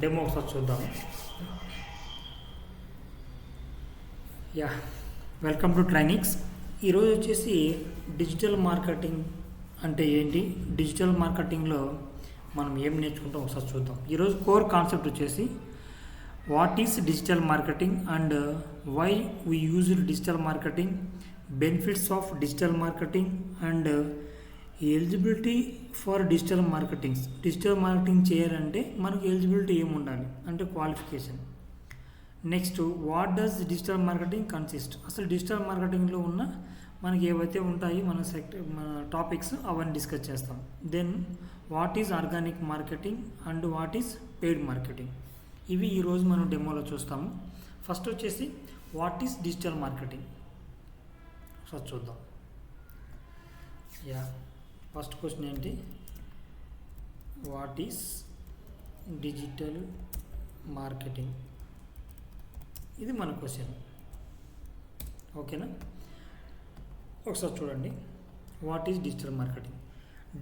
Demo ఒకసారి చూద్దాము. Welcome to Trainix. ఈరోజు వచ్చేసి డిజిటల్ మార్కెటింగ్ అంటే ఏంటి, డిజిటల్ మార్కెటింగ్లో మనం ఏం నేర్చుకుంటాం ఒకసారి చూద్దాం. ఈరోజు కోర్ కాన్సెప్ట్ వచ్చేసి what is digital marketing and why we use digital marketing, benefits of digital marketing and eligibility for digital marketings. Digital marketing చేయాలంటే మనకు ఎలిజిబిలిటీ ఏమి ఉండాలి అంటే qualification. Next what does digital marketing consist, అసలు digital మార్కెటింగ్లో ఉన్న మనకి ఏవైతే ఉంటాయి మన టాపిక్స్ అవన్నీ డిస్కస్ చేస్తాం. Then what is organic marketing and what is paid marketing, ఇవి ఈరోజు మనం డెమోలో చూస్తాము. ఫస్ట్ వచ్చేసి వాట్ ఈజ్ డిజిటల్ మార్కెటింగ్ ఒకసారి చూద్దాం. ఫస్ట్ క్వశ్చన్ ఏంటి, వాట్ ఈజ్ డిజిటల్ మార్కెటింగ్, ఇది మన క్వశ్చన్. ఓకేనా, ఒకసారి చూడండి. What is digital marketing?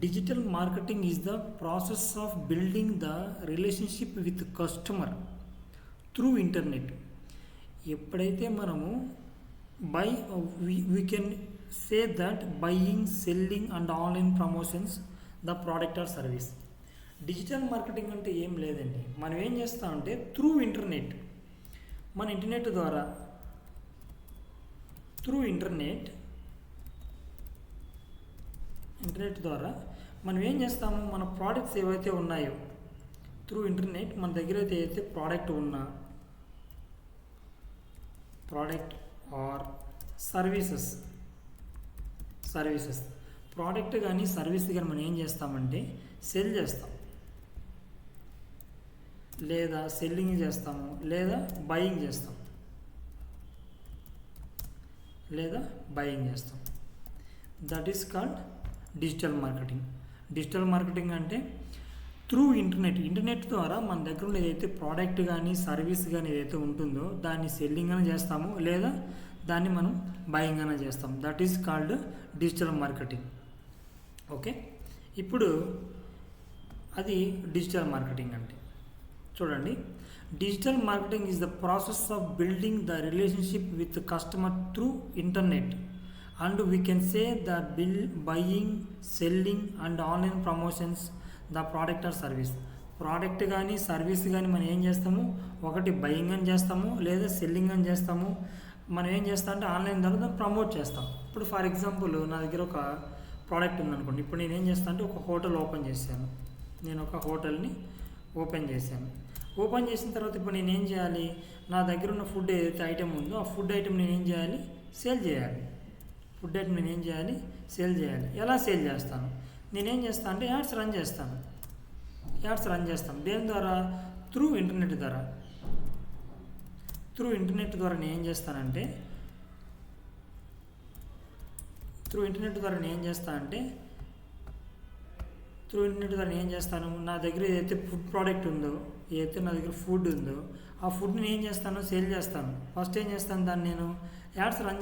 Digital marketing is the process of building the relationship with customer through internet. ఎప్పుడైతే మనము we can say that buying, selling and online promotions the product or service. Digital marketing అంటే ఏం లేదండి, మనం ఏం చేస్తామంటే through internet, మన internet ద్వారా మనం ఏం చేస్తాము, మన ప్రోడక్ట్స్ ఏవైతే ఉన్నాయో త్రూ ఇంటర్నెట్ మన దగ్గర అయితే ప్రోడక్ట్ ఆర్ సర్వీసెస్ ప్రోడక్ట్ కానీ సర్వీస్ కానీ మనం ఏం చేస్తామంటే సెల్ చేస్తాం, లేదా సెల్లింగ్ చేస్తాము, లేదా బయింగ్ చేస్తాం. That is called digital marketing. Digital marketing అంటే త్రూ ఇంటర్నెట్ ద్వారా మన దగ్గర ఉన్న ఏదైతే ప్రోడక్ట్ కానీ సర్వీస్ కానీ ఏదైతే ఉంటుందో దాన్ని సెల్లింగ్ అని చేస్తాము, లేదా దాన్ని మనం బయింగ్ అని చేస్తాం. That is called digital marketing. Okay, ఇప్పుడు అది డిజిటల్ మార్కెటింగ్ అంటే చూడండి. Digital marketing is the process of building the relationship with customer through internet and we can say the buying, selling and online promotions the product or service. Product కానీ service కానీ మనం ఏం చేస్తాము, ఒకటి buying అని చేస్తాము, లేదా సెల్లింగ్ అని చేస్తాము. మనం ఏం చేస్తాం అంటే ఆన్లైన్ ద్వారా దాన్ని ప్రమోట్ చేస్తాం. ఇప్పుడు ఫర్ ఎగ్జాంపుల్ నా దగ్గర ఒక ప్రోడక్ట్ ఉందనుకోండి. ఇప్పుడు నేను ఏం చేస్తాను అంటే ఒక హోటల్ ఓపెన్ చేశాను. నేను ఒక హోటల్ని ఓపెన్ చేసిన తర్వాత ఇప్పుడు నేను ఏం చేయాలి, నా దగ్గర ఉన్న ఫుడ్ ఏదైతే ఐటెం ఉందో ఆ ఫుడ్ ఐటెం నేను ఏం చేయాలి, సేల్ చేయాలి. ఎలా సేల్ చేస్తాను, నేనేం చేస్తాను అంటే యాడ్స్ రన్ చేస్తాను. దేని ద్వారా? త్రూ ఇంటర్నెట్ ద్వారా నేను ఏం చేస్తానంటే నా దగ్గర ఏదైతే ఫుడ్ ప్రోడక్ట్ ఉందో, నా దగ్గర ఫుడ్ ఉందో ఆ ఫుడ్ని ఏం చేస్తాను, సేల్ చేస్తాను. ఫస్ట్ ఏం చేస్తాను, దాన్ని నేను యాడ్స్ రన్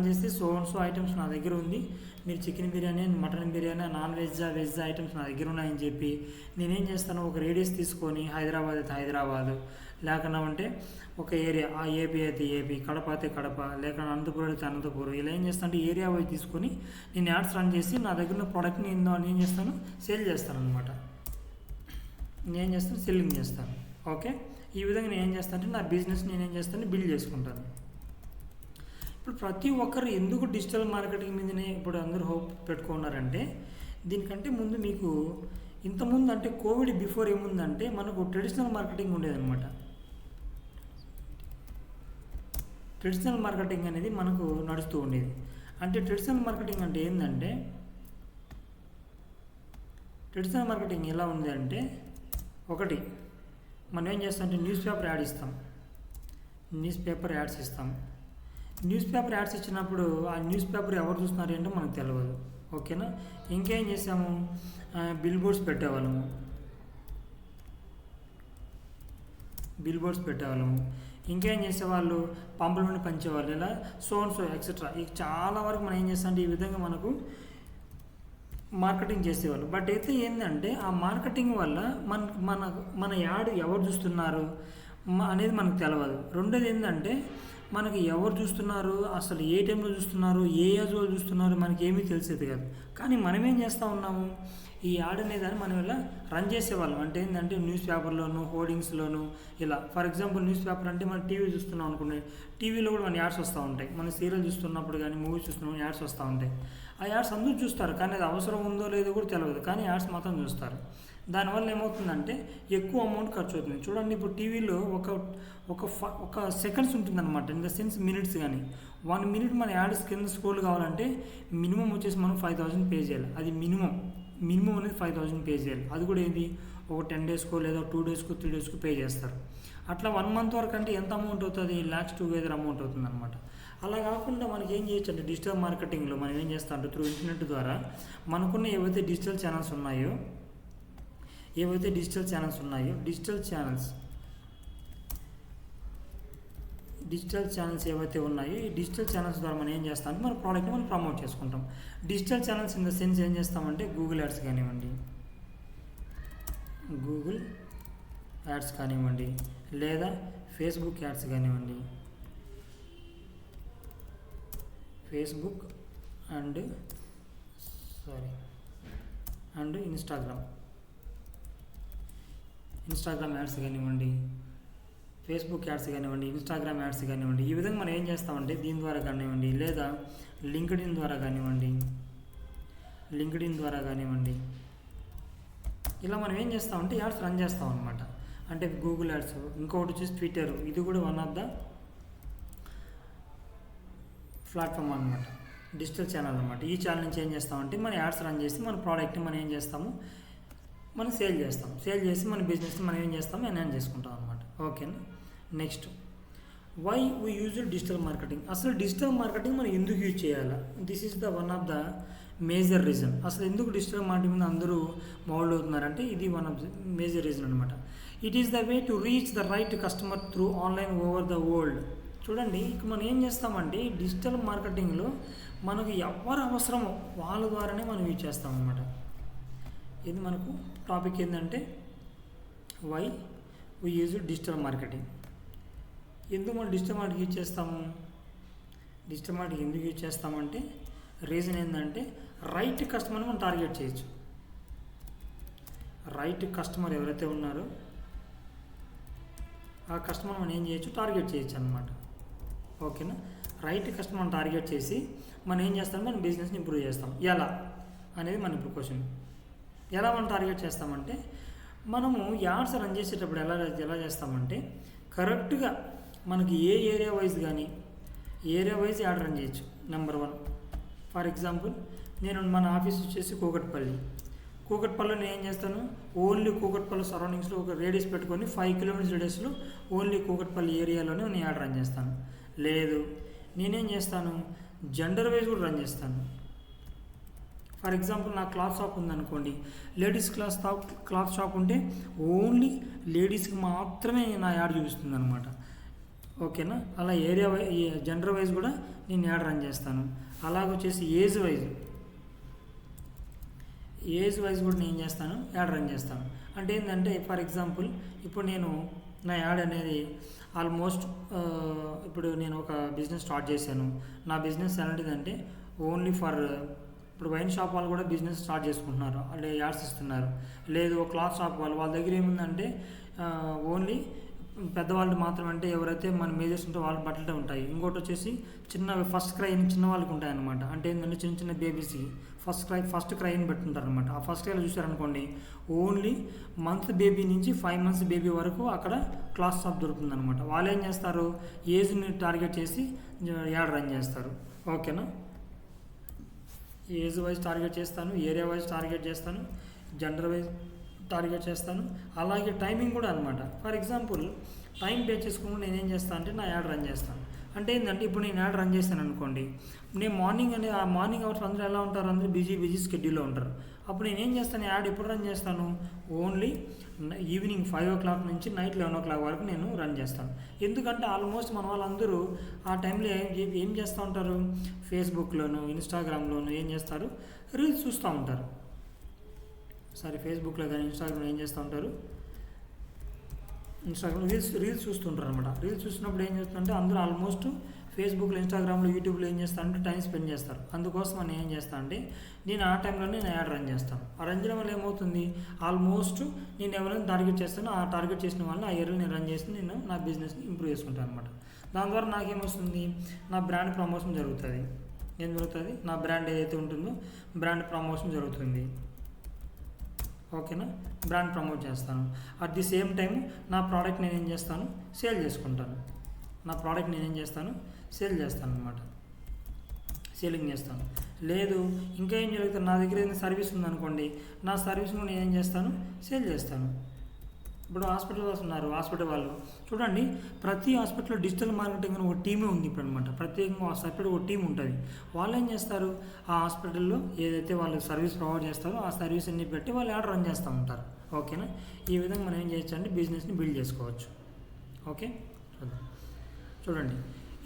చేస్తే సో ఐటమ్స్ నా దగ్గర ఉంది, మీరు chicken biryani, mutton biryani, non veg items నా దగ్గర ఉన్నాయని చెప్పి నేనేం చేస్తాను, ఒక రేడియస్ తీసుకొని హైదరాబాద్ అయితే హైదరాబాదు, లేకుండా ఉంటే ఒక ఏరియా, ఆ ఏపీ అయితే ఏపీ, కడప అయితే కడప, లేక అనంతపురం అయితే అనంతపురం, ఇలా ఏం చేస్తాను అంటే ఏరియా వైజ్ తీసుకొని నేను యాడ్స్ రన్ చేసి నా దగ్గర ఉన్న ప్రోడక్ట్ని ఏం చేస్తాను, సేల్ చేస్తాను అనమాట. సెల్లింగ్ చేస్తాను. ఓకే, ఈ విధంగా నేను ఏం చేస్తాను అంటే నా బిజినెస్ నేనేం చేస్తాను, బిల్డ్ చేసుకుంటాను. ఇప్పుడు ప్రతి ఒక్కరు ఎందుకు డిజిటల్ మార్కెటింగ్ మీదనే ఇప్పుడు అందరూ హోప్ పెట్టుకున్నారంటే, దీనికంటే ముందు మీకు ఇంతకుముందు అంటే కోవిడ్ బిఫోర్ ఏముందంటే మనకు ట్రెడిషనల్ మార్కెటింగ్ ఉండేదన్నమాట. ట్రెడిషనల్ మార్కెటింగ్ అనేది మనకు నడుస్తూ ఉండేది. అంటే ట్రెడిషనల్ మార్కెటింగ్ అంటే ఏంటంటే, ట్రెడిషనల్ మార్కెటింగ్ ఎలా ఉంది అంటే, ఒకటి మనం ఏం చేస్తామంటే న్యూస్ పేపర్ యాడ్స్ ఇస్తాం. న్యూస్ పేపర్ యాడ్స్ ఇచ్చినప్పుడు ఆ న్యూస్ పేపర్ ఎవరు చూస్తున్నారు ఏంటో మనకు తెలియదు. ఓకేనా, ఇంకేం చేసాము, బిల్ బోర్డ్స్ పెట్టేవాళ్ళము. ఇంకేం చేసేవాళ్ళు, పంపుల నుండి పంచేవాళ్ళు, ఇలా సో ఎక్సెట్రా. ఇక చాలా వరకు మనం ఏం చేస్తామంటే ఈ విధంగా మార్కెటింగ్ చేసేవాళ్ళు. బట్ అయితే ఏంటంటే ఆ మార్కెటింగ్ వల్ల మన మన మన యాడ్ ఎవరు చూస్తున్నారు అనేది మనకు తెలియదు. రెండోది ఏంటంటే మనకి ఎవరు చూస్తున్నారు, అసలు ఏ టైంలో చూస్తున్నారు, ఏ ఏజ్ వాళ్ళు చూస్తున్నారు, మనకి ఏమీ తెలిసేది కాదు. కానీ మనం ఏం చేస్తూ ఉన్నాము, ఈ యాడ్ అనేదాన్ని మనం ఇలా రన్ చేసేవాళ్ళం. అంటే ఏంటంటే న్యూస్ పేపర్లోను, హోర్డింగ్స్లోను ఇలా. ఫర్ ఎగ్జాంపుల్ న్యూస్ పేపర్ అంటే మనం టీవీ చూస్తున్నాం అనుకోండి, టీవీలో కూడా మన యాడ్స్ వస్తూ ఉంటాయి. మన సీరియల్ చూస్తున్నప్పుడు కానీ మూవీస్ చూస్తున్నప్పుడు యాడ్స్ వస్తూ ఉంటాయి. ఆ యాడ్స్ అందరూ చూస్తారు, కానీ అది అవసరం ఉందో లేదో కూడా తెలియదు, కానీ యాడ్స్ మాత్రం చూస్తారు. దానివల్ల ఏమవుతుందంటే ఎక్కువ అమౌంట్ ఖర్చు అవుతుంది. చూడండి, ఇప్పుడు టీవీలో ఒక సెకండ్స్ ఉంటుందన్నమాట, ఇన్ ద సెన్స్ మినిట్స్. కానీ 1 minute మన యాడ్స్ కింద స్క్రోల్ కావాలంటే మినిమం వచ్చేసి మనం 5,000 పే చేయాలి. అది మినిమం అనేది 5,000 పే చేయాలి. అది కూడా ఏంది, ఒక 10 daysకో లేదా 2 daysకో 3 daysకో పే చేస్తారు. అట్లా 1 month వరకు అంటే ఎంత అమౌంట్ అవుతుంది, lakhs టుగెదర్ అమౌంట్ అవుతుంది అనమాట. అలా కాకుండా మనకి ఏం చేయొచ్చు అంటే డిజిటల్ మార్కెటింగ్లో మనం ఏం చేస్తాం అంటే త్రూ ఇంటర్నెట్ ద్వారా మనకున్న ఏవైతే డిజిటల్ ఛానల్స్ ఉన్నాయో డిజిటల్ ఛానల్స్ ఏవైతే ఉన్నాయో ఈ డిజిటల్ ఛానల్స్ ద్వారా మనం ఏం చేస్తామంటే మన ప్రోడక్ట్ని మనం ప్రమోట్ చేసుకుంటాం. Digital channels in the sense ఏం చేస్తామంటే గూగుల్ యాడ్స్ కానివ్వండి, లేదా ఫేస్బుక్ యాడ్స్ కానివ్వండి, అండ్ ఇన్స్టాగ్రామ్ యాడ్స్ కానివ్వండి, ఫేస్బుక్ యాడ్స్ కానివ్వండి, ఇన్స్టాగ్రామ్ యాడ్స్ కానివ్వండి. ఈ విధంగా మనం ఏం చేస్తామంటే దీని ద్వారా కానివ్వండి, లేదా లింక్డ్ఇన్ ద్వారా కానివ్వండి, ఇలా మనం ఏం చేస్తామంటే యాడ్స్ రన్ చేస్తాం అనమాట. అంటే గూగుల్ యాడ్స్, ఇంకొకటి వచ్చేసి ట్విట్టర్, ఇది కూడా వన్ ఆఫ్ ద ప్లాట్ఫామ్ అనమాట, డిజిటల్ ఛానల్ అనమాట. ఈ ఛానల్ నుంచి ఏం చేస్తామంటే మన యాడ్స్ రన్ చేసి మన ప్రోడక్ట్ని మనం ఏం చేస్తాము, మనం సేల్ చేసి మన బిజినెస్ని మనం ఏం చేస్తాము, ఎన్హాన్స్ చేసుకుంటాం అనమాట. ఓకేనా. Next, why we use digital marketing. అసలు డిజిటల్ మార్కెటింగ్ మనం ఎందుకు యూజ్ చేయాలా, this is the one of the major reason. అసలు ఎందుకు డిజిటల్ మార్కెటింగ్ మీద అందరూ మౌల్డ్ అవుతున్నారంటే ఇది one of the major reason అనమాట. It is the way to reach the right customer through online over the world. చూడండి, ఇక మనం ఏం చేస్తామంటే డిజిటల్ మార్కెటింగ్లో మనకు ఎవరు అవసరమో వాళ్ళ ద్వారానే మనం యూజ్ చేస్తాం అనమాట. ఇది మనకు టాపిక్ ఏంటంటే why we use digital marketing. ఎందుకు మనం డిజిటల్ మార్కెటింగ్ యూజ్ చేస్తాము, డిజిటల్ మార్కెటింగ్ ఎందుకు యూజ్ చేస్తామంటే రీజన్ ఏంటంటే రైట్ కస్టమర్ని మనం టార్గెట్ చేయొచ్చు. రైట్ కస్టమర్ ఎవరైతే ఉన్నారో ఆ కస్టమర్ మనం ఏం చేయొచ్చు, టార్గెట్ చేయొచ్చు అనమాట. ఓకేనా. రైట్ కస్టమర్ టార్గెట్ చేసి మనం ఏం చేస్తాం, మన బిజినెస్ని ఇంప్రూవ్ చేస్తాం. ఎలా అనేది మన ఇప్పుడు క్వశ్చన్. ఎలా మనం టార్గెట్ చేస్తామంటే మనము యాడ్స్ రన్ చేసేటప్పుడు ఎలా చేస్తామంటే కరెక్ట్గా మనకి ఏ ఏరియా వైజ్ యాడ్ రన్ చేయొచ్చు. నెంబర్ 1, ఫర్ ఎగ్జాంపుల్ నేను మన ఆఫీస్ వచ్చేసి కూకట్పల్లిలో నేను ఏం చేస్తాను, ఓన్లీ కూకట్పల్లి సరౌండింగ్స్లో ఒక రేడియస్ పెట్టుకొని 5 kilometers రేడియస్లో ఓన్లీ కూకట్పల్లి ఏరియాలోనే నేను యాడ్ రన్ చేస్తాను. లేదు, నేనేం చేస్తాను, జెండర్ వైజ్ కూడా రన్ చేస్తాను. ఫర్ ఎగ్జాంపుల్ నా క్లాత్ షాప్ ఉందనుకోండి, లేడీస్ క్లాత్ షాప్ ఉంటే ఓన్లీ లేడీస్కి మాత్రమే నా యాడ్ చూపిస్తుంది అనమాట. ఓకేనా. అలా జెండర్ వైజ్ కూడా నేను యాడ్ రన్ చేస్తాను. అలాగొచ్చేసి ఏజ్ వైజ్ కూడా నేను ఏం చేస్తాను, యాడ్ రన్ చేస్తాను. అంటే ఏంటంటే ఫర్ ఎగ్జాంపుల్ ఇప్పుడు నేను నా యాడ్ అనేది ఆల్మోస్ట్ ఇప్పుడు నేను ఒక బిజినెస్ స్టార్ట్ చేశాను. నా బిజినెస్ ఎలాంటిదంటే ఓన్లీ ఫర్ ఇప్పుడు వైన్ షాప్ వాళ్ళు కూడా బిజినెస్ స్టార్ట్ చేసుకుంటున్నారు, అంటే యాడ్స్ ఇస్తున్నారు. లేదు, ఒక క్లాత్ షాప్ వాళ్ళ దగ్గర ఏముందంటే ఓన్లీ పెద్దవాళ్ళు మాత్రం, అంటే ఎవరైతే మన మేజర్స్ ఉంటే వాళ్ళ బట్టలే ఉంటాయి. ఇంకోటి వచ్చేసి ఫస్ట్ క్రై చిన్న వాళ్ళకి ఉంటాయి అనమాట. అంటే ఏంటంటే చిన్న బేబీస్కి ఫస్ట్ క్రైని పెట్టుంటారు అనమాట. ఆ ఫస్ట్ క్రైలో చూసారనుకోండి ఓన్లీ మంత్ బేబీ నుంచి 5 months బేబీ వరకు అక్కడ క్లాత్ షాప్ దొరుకుతుంది అనమాట. వాళ్ళు ఏం చేస్తారు, ఏజ్ని టార్గెట్ చేసి యాడ్ రన్ చేస్తారు. ఓకేనా. ఏజ్ వైజ్ టార్గెట్ చేస్తాను, ఏరియా వైజ్ టార్గెట్ చేస్తాను, జెండర్ వైజ్ టార్గెట్ చేస్తాను. అలాగే టైమింగ్ కూడా అనమాట. ఫర్ ఎగ్జాంపుల్ టైం పే చేసుకుని నేను ఏం చేస్తాను అంటే నా యాడ్ రన్ చేస్తాను. అంటే ఏంటంటే ఇప్పుడు నేను యాడ్ రన్ చేస్తాను అనుకోండి, నేను ఆ మార్నింగ్ అవర్స్ అందరూ ఎలా ఉంటారు, అందరూ బిజీ షెడ్యూల్లో ఉంటారు. అప్పుడు నేను ఏం చేస్తాను, యాడ్ ఎప్పుడు రన్ చేస్తాను, ఓన్లీ ఈవినింగ్ 5 o'clock నుంచి నైట్ 11 o'clock వరకు నేను రన్ చేస్తాను. ఎందుకంటే ఆల్మోస్ట్ మన వాళ్ళందరూ ఆ టైంలో ఏం చేస్తూ ఉంటారు, ఫేస్బుక్లోను ఇన్స్టాగ్రామ్లోను ఏం చేస్తారు, రీల్స్ చూస్తూ ఉంటారు. ఫేస్బుక్లో కానీ ఇన్స్టాగ్రామ్లో ఏం చేస్తూ ఉంటారు, ఇన్స్టాగ్రామ్ రీల్స్ చూస్తుంటారు అనమాట. రీల్స్ చూసినప్పుడు ఏం చేస్తుంటే అందరూ ఆల్మోస్ట్ ఫేస్బుక్లో, ఇన్స్టాగ్రామ్లో, యూట్యూబ్లో ఏం చేస్తారంటే టైం స్పెండ్ చేస్తారు. అందుకోసం నేను ఏం చేస్తాను అంటే నేను ఆ టైంలోనే నేను యాడ్ రన్ చేస్తాను. ఆ రన్ చేయడం వల్ల ఏమవుతుంది, ఆల్మోస్ట్ నేను ఎవరైనా టార్గెట్ చేస్తానో ఆ టార్గెట్ చేసిన వాళ్ళని ఆ ఏరియాలో నేను రన్ చేసి నేను నా బిజినెస్ని ఇంప్రూవ్ చేసుకుంటాను అనమాట. దాని ద్వారా నాకేమొస్తుంది, నా బ్రాండ్ ప్రమోషన్ జరుగుతుంది. ఏం జరుగుతుంది, నా బ్రాండ్ ఏదైతే ఉంటుందో బ్రాండ్ ప్రమోషన్ జరుగుతుంది. ఓకేనా, బ్రాండ్ ప్రమోట్ చేస్తాను. అట్ ది సేమ్ టైం నా ప్రోడక్ట్ నేను ఏం చేస్తాను, సేల్ చేసుకుంటాను. నా ప్రోడక్ట్ నేను ఏం చేస్తాను, సేల్ చేస్తాను అనమాట, సేలింగ్ చేస్తాను. లేదు ఇంకా ఏం జరుగుతుంది, నా దగ్గర ఏదైనా సర్వీస్ ఉందనుకోండి, నా సర్వీస్ను నేను ఏం చేస్తాను, సేల్ చేస్తాను. ఇప్పుడు హాస్పిటల్ వాళ్ళు ఉన్నారు, హాస్పిటల్ వాళ్ళు చూడండి, ప్రతి హాస్పిటల్లో డిజిటల్ మార్కెటింగ్ అని ఒక టీమే ఉంది ఇప్పుడు అనమాట. ప్రత్యేకంగా సపరేట్ ఒక టీం ఉంటుంది. వాళ్ళు ఏం చేస్తారు, ఆ హాస్పిటల్లో ఏదైతే వాళ్ళు సర్వీస్ ప్రొవైడ్ చేస్తారో ఆ సర్వీస్ అన్ని పెట్టి వాళ్ళు యాడ్ రన్ చేస్తూ ఉంటారు. ఓకేనా, ఈ విధంగా మనం ఏం చేయొచ్చు అంటే బిజినెస్ని బిల్డ్ చేసుకోవచ్చు. ఓకే, చూడండి,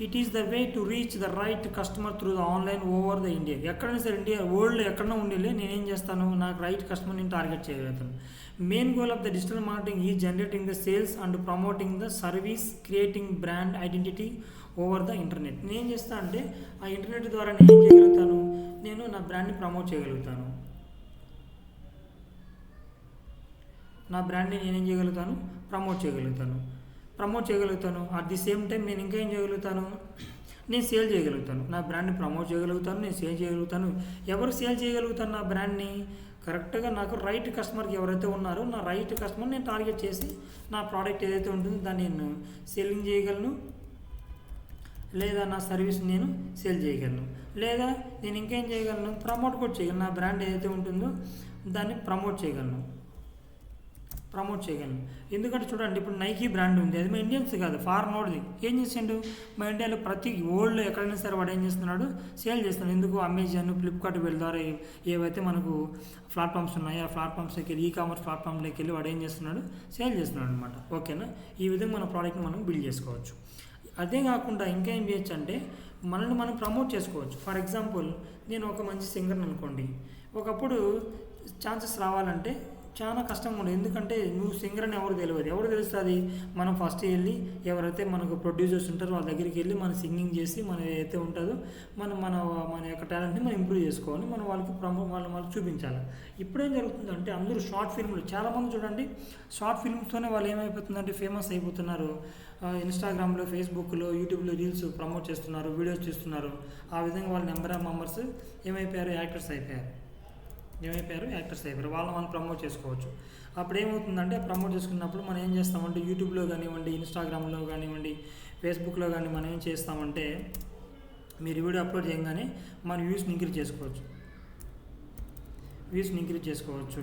it is the way to reach the right customer through the online over the India. ఎక్కడైనా సరే ఇండియా, వరల్డ్లో ఎక్కడైనా ఉండేలే నేనేం చేస్తాను, నాకు రైట్ కస్టమర్ని టార్గెట్ చేయగలుగుతాను. Main goal of the digital marketing is generating the sales and promoting the service, creating brand identity over the internet. నేను ఏం చేస్తాను అంటే ఆ ఇంటర్నెట్ ద్వారా నేను ఏం చేయగలుగుతాను, నేను నా బ్రాండ్ని ప్రమోట్ చేయగలుగుతాను. నా బ్రాండ్ని నేనేం చేయగలుగుతాను, ప్రమోట్ చేయగలుగుతాను. అట్ ది సేమ్ టైం నేను ఇంకా ఏం చేయగలుగుతాను, నేను సేల్ చేయగలుగుతాను. నా బ్రాండ్ని ప్రమోట్ చేయగలుగుతాను, నేను సేల్ చేయగలుగుతాను. ఎవరు సేల్ చేయగలుగుతాను నా బ్రాండ్ని, కరెక్ట్గా నాకు రైట్ కస్టమర్కి ఎవరైతే ఉన్నారో నా రైట్ కస్టమర్ నేను టార్గెట్ చేసి నా ప్రోడక్ట్ ఏదైతే ఉంటుందో దాన్ని నేను సెల్లింగ్ చేయగలను, లేదా నా సర్వీస్ నేను సేల్ చేయగలను, లేదా నేను ఇంకేం చేయగలను, ప్రమోట్ కూడా చేయగలను. నా బ్రాండ్ ఏదైతే ఉంటుందో దాన్ని ప్రమోట్ చేయగలను. ఎందుకంటే చూడండి, ఇప్పుడు నైకీ బ్రాండ్ ఉంది, అది మా ఇండియన్స్ కాదు, ఫారెనోడ్ది. ఏం చేసిండు, మా ఇండియాలో ప్రతి వరల్డ్లో ఎక్కడైనా సరే వాడు ఏం చేస్తున్నాడు, సేల్ చేస్తున్నాడు. ఎందుకు, అమెజాన్, ఫ్లిప్కార్ట్ వీళ్ళ ద్వారా ఏవైతే మనకు ప్లాట్ఫామ్స్ ఉన్నాయో ఆ ప్లాట్ఫామ్స్లోకి వెళ్ళి, ఈ కామర్స్ ప్లాట్ఫామ్లోకి వెళ్ళి వాడు ఏం చేస్తున్నాడు, సేల్ చేస్తున్నాడు అనమాట. ఓకేనా, ఈ విధంగా మన ప్రోడక్ట్ని మనం బిల్డ్ చేసుకోవచ్చు. అదే కాకుండా ఇంకా ఏం చేయొచ్చు అంటే మనల్ని మనం ప్రమోట్ చేసుకోవచ్చు. ఫర్ ఎగ్జాంపుల్, నేను ఒక మంచి సింగర్ని అనుకోండి, ఒకప్పుడు ఛాన్సెస్ రావాలంటే చాలా కష్టంగా ఉండదు. ఎందుకంటే నువ్వు సింగర్ అని ఎవరు తెలుస్తుంది, మనం ఫస్ట్ వెళ్ళి ఎవరైతే మనకు ప్రొడ్యూసర్స్ ఉంటారో వాళ్ళ దగ్గరికి వెళ్ళి మనం సింగింగ్ చేసి మన ఏదైతే ఉంటుందో మన యొక్క టాలెంట్ని మనం ఇంప్రూవ్ చేసుకోవాలి, మనం వాళ్ళకి చూపించాలి. ఇప్పుడేం జరుగుతుందంటే అందరూ షార్ట్ ఫిల్మ్లు, చాలామంది చూడండి షార్ట్ ఫిల్మ్స్తోనే వాళ్ళు ఏమైపోతుందంటే ఫేమస్ అయిపోతున్నారు. ఇన్స్టాగ్రామ్లో, ఫేస్బుక్లో, యూట్యూబ్లో రీల్స్ ప్రమోట్ చేస్తున్నారు, వీడియోస్ చేస్తున్నారు. ఆ విధంగా వాళ్ళ నెంబర్ ఆఫ్ మెంబర్స్ ఏమైపోయారు, యాక్టర్స్ అయిపోయారు. వాళ్ళని ప్రమోట్ చేసుకోవచ్చు. అప్పుడు ఏమవుతుందంటే ప్రమోట్ చేసుకున్నప్పుడు మనం ఏం చేస్తామంటే యూట్యూబ్లో కానివ్వండి, ఇన్స్టాగ్రామ్లో కానివ్వండి, ఫేస్బుక్లో కానీ మనం ఏం చేస్తామంటే మీరు వీడియో అప్లోడ్ చేయగానే మన వ్యూస్ని ఇంక్రీజ్ చేసుకోవచ్చు.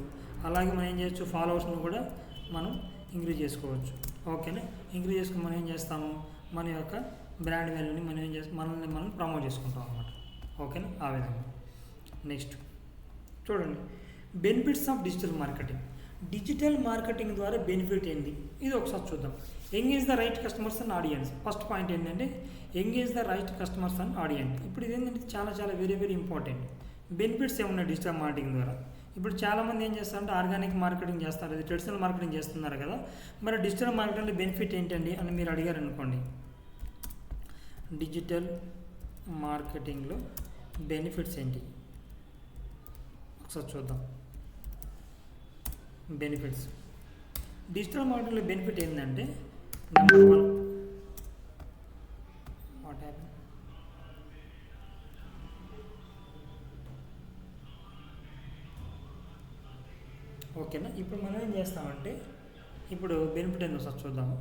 అలాగే మనం ఏం చేయొచ్చు, ఫాలోవర్స్ని కూడా మనం ఇంక్రీజ్ చేసుకోవచ్చు. ఓకేనా, ఇంక్రీజ్ చేసుకుని మనం ఏం చేస్తాము, మన యొక్క బ్రాండ్ వాల్యూని మనం ఏం చేస్తాం, మనల్ని మనం ప్రమోట్ చేసుకుంటాం అన్నమాట. ఓకేనా, ఆ విధంగా. నెక్స్ట్ చూడండి, బెనిఫిట్స్ ఆఫ్ డిజిటల్ మార్కెటింగ్ ద్వారా బెనిఫిట్ ఏంటి, ఇది ఒకసారి చూద్దాం. Engage the right customers and audience. First point ఏంటంటే engage the right customers and audience. ఇప్పుడు ఇది ఏంటంటే చాలా వెరీ వెరీ ఇంపార్టెంట్. బెనిఫిట్స్ ఏమున్నాయి డిజిటల్ మార్కెటింగ్ ద్వారా. ఇప్పుడు చాలామంది ఏం చేస్తారంటే ఆర్గానిక్ మార్కెటింగ్ చేస్తారు, ఇది ట్రెడిషనల్ మార్కెటింగ్ చేస్తున్నారు కదా. మరి డిజిటల్ మార్కెటింగ్లో బెనిఫిట్ ఏంటండి అని మీరు అడిగారు అనుకోండి, డిజిటల్ మార్కెటింగ్లో బెనిఫిట్స్ ఏంటి ఒకసారి చూద్దాం. బెనిఫిట్స్, డిజిటల్ మార్కెటింగ్లో బెనిఫిట్ ఏంటంటే నెంబర్ 1, వాట్ హ్యాపెన్, ఓకేనా. ఇప్పుడు మనం ఏం చేస్తామంటే ఇప్పుడు బెనిఫిట్ ఏందో ఒకసారి చూద్దాము.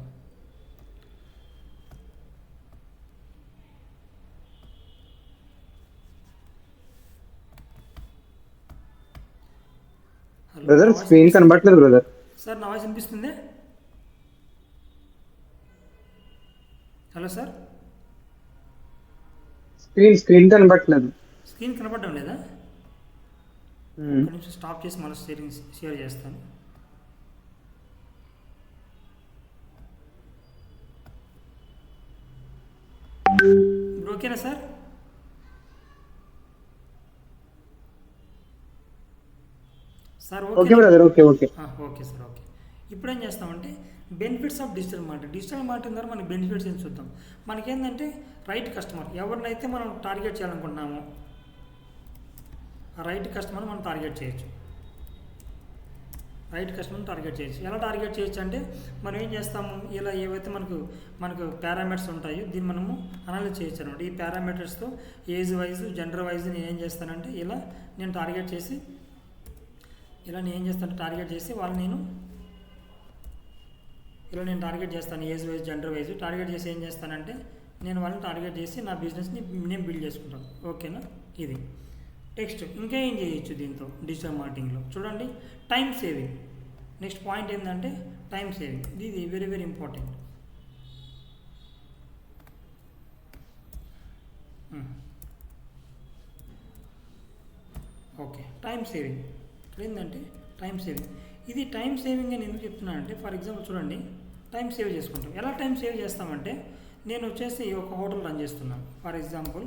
బ్రదర్ స్క్రీన్ కనబడట్లేదు బ్రదర్. సార్ నా వాయిస్ వినిపిస్తుంది? హలో సార్, స్క్రీన్ కనబడట్లేదు. స్క్రీన్ కనపడడం లేదా? కొంచెం స్టాప్ చేసి మళ్ళీ షేర్ చేస్తాను. ఇప్పుడు ఓకేనా sir? Sir okay brother, okay okay. Okay sir, okay. ఇప్పుడు ఏం చేస్తామంటే benefits of digital marketing. Digital marketing ద్వారా మనకి బెనిఫిట్స్ ఏం చూద్దాం. మనకేంటంటే రైట్ కస్టమర్, ఎవరినైతే మనం టార్గెట్ చేయాలనుకుంటున్నామో ఆ రైట్ కస్టమర్ మనం టార్గెట్ చేయొచ్చు. రైట్ కస్టమర్ని టార్గెట్ చేయొచ్చు. ఎలా టార్గెట్ చేయొచ్చు అంటే మనం ఏం చేస్తాము, ఇలా ఏవైతే మనకు పారామీటర్స్ ఉంటాయో దీన్ని మనము అనలైజ్ చేయొచ్చు అనమాట. ఈ పారామీటర్స్తో ఏజ్ వైజ్, జెండర్ వైజ్ నేను ఏం చేస్తానంటే నేను టార్గెట్ చేసి వాళ్ళని నేను టార్గెట్ చేస్తాను. Age wise, gender wise target చేసి ఏం చేస్తానంటే నేను వాళ్ళని టార్గెట్ చేసి నా బిజినెస్ని నేను బిల్డ్ చేసుకుంటాను. ఓకేనా? ఇది నెక్స్ట్ ఇంకా ఏం చేయొచ్చు దీంతో డిజిటల్ మార్కెటింగ్లో చూడండి, టైం సేవింగ్. నెక్స్ట్ పాయింట్ ఏంటంటే టైం సేవింగ్. ఇది very very important. Okay, time saving ఏంటంటే టైం సేవింగ్. ఇది టైం సేవింగ్ అని ఎందుకు చెప్తున్నానంటే, ఫర్ ఎగ్జాంపుల్ చూడండి, టైం సేవ్ చేసుకుంటాం. ఎలా టైం సేవ్ చేస్తామంటే నేను వచ్చేసి ఒక హోటల్ రన్ చేస్తున్నాను. ఫర్ ఎగ్జాంపుల్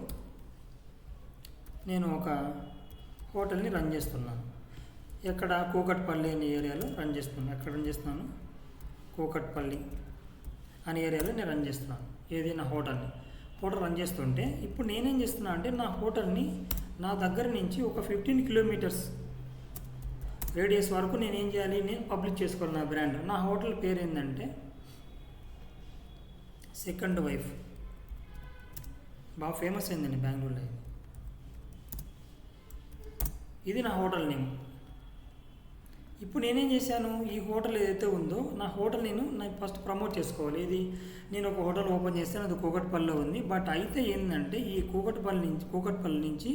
నేను ఒక హోటల్ని రన్ చేస్తున్నాను. ఎక్కడ? కూకట్పల్లి అనే ఏరియాలో రన్ చేస్తున్నాను. ఎక్కడ రన్ చేస్తున్నాను? కూకట్పల్లి అనే ఏరియాలో నేను రన్ చేస్తున్నాను. ఏది? నా హోటల్ రన్ చేస్తుంటే ఇప్పుడు నేనేం చేస్తున్నా అంటే నా హోటల్ని నా దగ్గర నుంచి ఒక 15 కిలోమీటర్స్ రేడియస్ వరకు నేనేం చేయాలి, నేను పబ్లిక్ చేసుకోవాలి నా బ్రాండ్. నా హోటల్ పేరు ఏంటంటే సెకండ్ వైఫ్. బాగా ఫేమస్ అయిందండి బెంగళూరులో. ఇది నా హోటల్ నేమ్. ఇప్పుడు నేనేం చేశాను, ఈ హోటల్ ఏదైతే ఉందో నా హోటల్ నేను ఫస్ట్ ప్రమోట్ చేసుకోవాలి. ఇది నేను ఒక హోటల్ ఓపెన్ చేస్తే అది కూకట్పల్లిలో ఉంది. బట్ అయితే ఏంటంటే ఈ కూకట్పల్లి నుంచి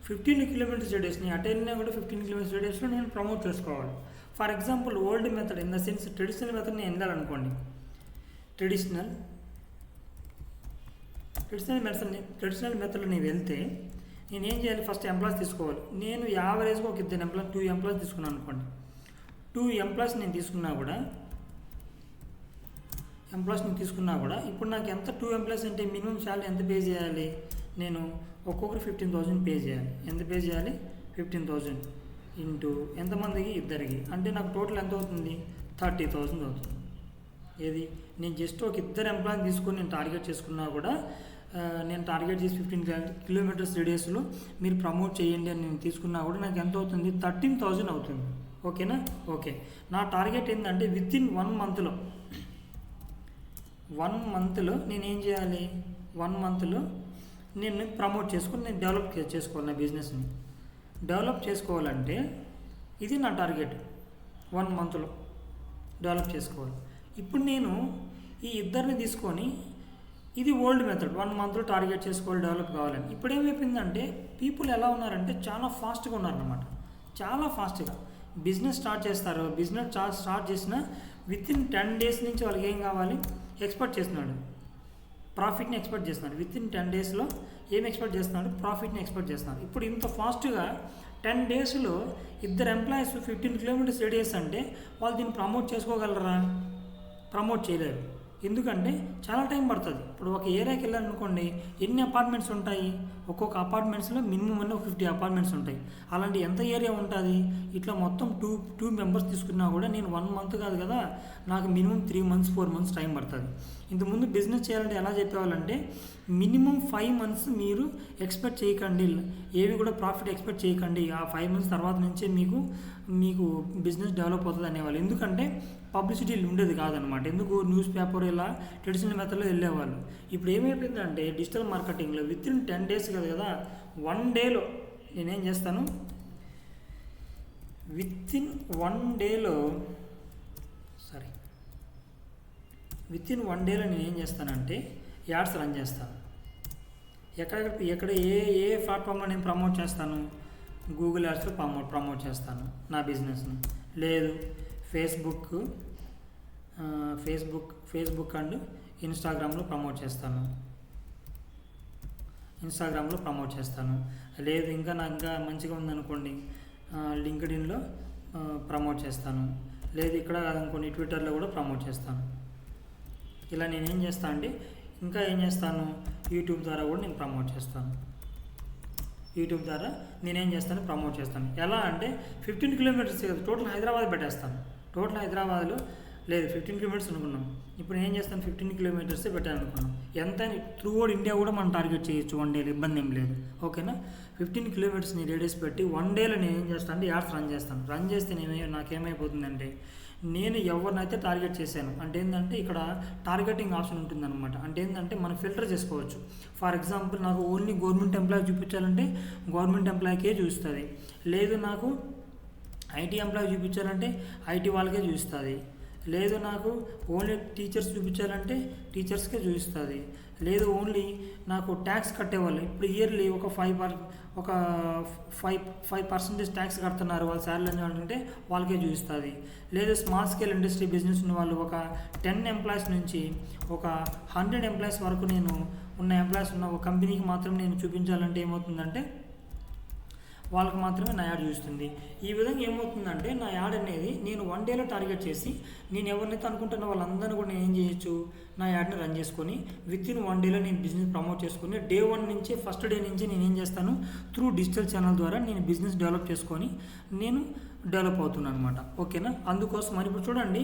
15 కిలోమీటర్స్ రేడియస్ని అటు వెళ్ళినా కూడా 15 కిలోమీటర్స్ రేడియస్లో నేను ప్రమోట్ చేసుకోవాలి. For example old method in the sense traditional method నేను వెళ్ళాలనుకోండి. ట్రెడిషనల్ మెథడ్లో నేను వెళ్తే నేనేం చేయాలి, ఫస్ట్ ఎంప్లాయీస్ తీసుకోవాలి. నేను యావరేజ్గా ఒక 2 ఎంప్లాయీస్ తీసుకున్నాను అనుకోండి. 2 ఎంప్లాయీస్ నేను తీసుకున్నా కూడా ఇప్పుడు నాకు ఎంత 2 ఎంప్లాయీస్ అంటే మినిమం శాలరీ ఎంత పే చేయాలి, నేను ఒక్కొక్కరు 15,000 పే చేయాలి. ఎంత పే చేయాలి? 15,000 ఇంటూ ఎంతమందికి? ఇద్దరికి. అంటే నాకు టోటల్ ఎంత అవుతుంది? 30,000 అవుతుంది. ఏది? నేను జస్ట్ ఒక 2 ఎంప్లాయీని తీసుకొని నేను టార్గెట్ చేసుకున్నా కూడా, నేను టార్గెట్ చేసి 15 కిలోమీటర్స్ రేడియస్లో మీరు ప్రమోట్ చేయండి అని నేను తీసుకున్నా కూడా నాకు ఎంత అవుతుంది? 13,000 అవుతుంది. ఓకేనా? ఓకే. నా టార్గెట్ ఏంటంటే విత్ ఇన్ 1 మంత్లో నేనేం చేయాలి, 1 మంత్లో నేను ప్రమోట్ చేసుకొని నేను డెవలప్ చేసుకోవాలి. నా బిజినెస్ని డెవలప్ చేసుకోవాలంటే ఇది నా టార్గెట్. 1 మంత్లో డెవలప్ చేసుకోవాలి. ఇప్పుడు నేను ఈ ఇద్దరిని తీసుకొని, ఇది ఓల్డ్ మెథడ్, 1 మంత్లో టార్గెట్ చేసుకోవాలి, డెవలప్ కావాలని. ఇప్పుడు ఏమైపోయిందంటే పీపుల్ ఎలా ఉన్నారంటే చాలా ఫాస్ట్గా ఉన్నారన్నమాట. చాలా ఫాస్ట్గా బిజినెస్ స్టార్ట్ చేస్తారు. బిజినెస్ స్టార్ట్ చేసిన విత్ ఇన్ 10 days నుంచి వాళ్ళకి ఏం కావాలి, ఎక్స్పెక్ట్ చేస్తున్నాడు ప్రాఫిట్ని ఎక్స్పెక్ట్ చేస్తున్నాడు. విత్ ఇన్ 10 daysలో ఏం ఎక్స్పెక్ట్ చేస్తున్నాడు? ప్రాఫిట్ని ఎక్స్పెక్ట్ చేస్తున్నాడు. ఇప్పుడు ఇంత ఫాస్ట్గా 10 daysలో 2 ఎంప్లాయీస్ 15 కిలోమీటర్స్ రేడియస్ అంటే వాళ్ళు దీన్ని ప్రమోట్ చేసుకోగలరా? ప్రమోట్ చేయలేరు. ఎందుకంటే చాలా టైం పడుతుంది. ఇప్పుడు ఒక ఏరియాకి వెళ్ళాలనుకోండి, ఎన్ని అపార్ట్మెంట్స్ ఉంటాయి? ఒక్కొక్క అపార్ట్మెంట్స్లో మినిమం అన్నీ 50 అపార్ట్మెంట్స్ ఉంటాయి. అలాంటి ఎంత ఏరియా ఉంటుంది? ఇట్లా మొత్తం 2 మెంబర్స్ తీసుకున్నా కూడా నేను 1 month కాదు కదా, నాకు మినిమం 3 months 4 months టైం పడుతుంది. ఇంతకుముందు బిజినెస్ చేయాలంటే ఎలా చెప్పేవాళ్ళంటే మినిమం 5 months మీరు ఎక్స్పెక్ట్ చేయకండి, ఏవి కూడా ప్రాఫిట్ ఎక్స్పెక్ట్ చేయకండి. ఆ 5 months తర్వాత నుంచే మీకు బిజినెస్ డెవలప్ అవుతుంది అనేవాళ్ళు. ఎందుకంటే పబ్లిసిటీ ఉండేది కాదనమాట. ఎందుకు? న్యూస్ పేపర్ ఇలా ట్రెడిషనల్ మెథడ్లో వెళ్ళేవాళ్ళు. ఇప్పుడు ఏమైపోయిందంటే డిజిటల్ మార్కెటింగ్లో విత్ ఇన్ 10 days కదా, 1 dayలో నేనేం చేస్తాను, విత్ ఇన్ 1 dayలో నేను ఏం చేస్తానంటే యాడ్స్ రన్ చేస్తాను. ఎక్కడ ఏ ప్లాట్ఫామ్లో నేను ప్రమోట్ చేస్తాను? గూగుల్ యాడ్స్లో ప్రమోట్ చేస్తాను నా బిజినెస్ని. లేదు ఫేస్బుక్ అండ్ ఇన్స్టాగ్రామ్లో ప్రమోట్ చేస్తాను. లేదు ఇంకా నాకు ఇంకా మంచిగా ఉందనుకోండి, లింక్డ్ఇన్లో ప్రమోట్ చేస్తాను. లేదు ఇక్కడ కాదనుకోండి, ట్విట్టర్లో కూడా ప్రమోట్ చేస్తాను. ఇలా నేనేం చేస్తాను అంటే ఇంకా ఏం చేస్తాను, యూట్యూబ్ ద్వారా కూడా నేను ప్రమోట్ చేస్తాను. యూట్యూబ్ ద్వారా నేనేం చేస్తాను, ప్రమోట్ చేస్తాను. ఎలా అంటే 15 కిలోమీటర్స్ కదా, టోటల్ హైదరాబాద్ పెట్టేస్తాను. టోటల్ హైదరాబాద్లో లేదు 15 కిలోమీటర్స్ అనుకున్నాం. ఇప్పుడు నేను ఏం చేస్తాను, 15 కిలోమీటర్సే పెట్టాను అనుకున్నాం. ఎంత త్రూ అవుట్ ఇండియా కూడా మనం టార్గెట్ చేయొచ్చు 1 డేలో, ఇబ్బంది ఏం లేదు. ఓకేనా, 15 కిలోమీటర్స్ని రేడియస్ పెట్టి 1 డేలో నేను ఏం చేస్తాను అంటే యాడ్స్ రన్ చేస్తాను. రన్ చేస్తే నాకేమైపోతుందంటే, నేను ఎవరినైతే టార్గెట్ చేశాను అంటే ఏంటంటే ఇక్కడ టార్గెటింగ్ ఆప్షన్ ఉంటుందన్నమాట. అంటే ఏంటంటే మనం ఫిల్టర్ చేసుకోవచ్చు. ఫర్ ఎగ్జాంపుల్ నాకు ఓన్లీ గవర్నమెంట్ ఎంప్లాయీ చూపించాలంటే గవర్నమెంట్ ఎంప్లాయీకే చూస్తుంది. లేదు నాకు ఐటీ ఎంప్లాయీ చూపించాలంటే ఐటీ వాళ్ళకే చూస్తుంది. లేదు నాకు ఓన్లీ టీచర్స్ చూపించాలంటే టీచర్స్కే చూపిస్తుంది. లేదు ఓన్లీ నాకు ట్యాక్స్ కట్టేవాళ్ళు, ఇప్పుడు ఇయర్లీ ఒక 5% ట్యాక్స్ కడుతున్నారు వాళ్ళ శాలరీ అంటే వాళ్ళకే చూపిస్తుంది. లేదు స్మాల్ స్కేల్ ఇండస్ట్రీ బిజినెస్ ఉన్న వాళ్ళు ఒక 10 ఎంప్లాయీస్ నుంచి ఒక 100 ఎంప్లాయీస్ వరకు నేను ఉన్న ఎంప్లాయీస్ ఉన్న ఒక కంపెనీకి మాత్రం నేను చూపించాలంటే ఏమవుతుందంటే వాళ్ళకి మాత్రమే నా యాడ్ చూస్తుంది. ఈ విధంగా ఏమవుతుందంటే నా యాడ్ అనేది నేను 1 డేలో టార్గెట్ చేసి నేను ఎవరినైతే అనుకుంటున్న వాళ్ళందరినీ కూడా నేను ఏం చేయొచ్చు, నా యాడ్ని రన్ చేసుకొని వితిన్ 1 డేలో నేను బిజినెస్ ప్రమోట్ చేసుకొని డే 1 నుంచి ఫస్ట్ డే నుంచి నేను ఏం చేస్తాను, త్రూ డిజిటల్ ఛానల్ ద్వారా నేను బిజినెస్ డెవలప్ చేసుకొని నేను డెవలప్ అవుతున్నాను అనమాట. ఓకేనా, అందుకోసం మరి ఇప్పుడు చూడండి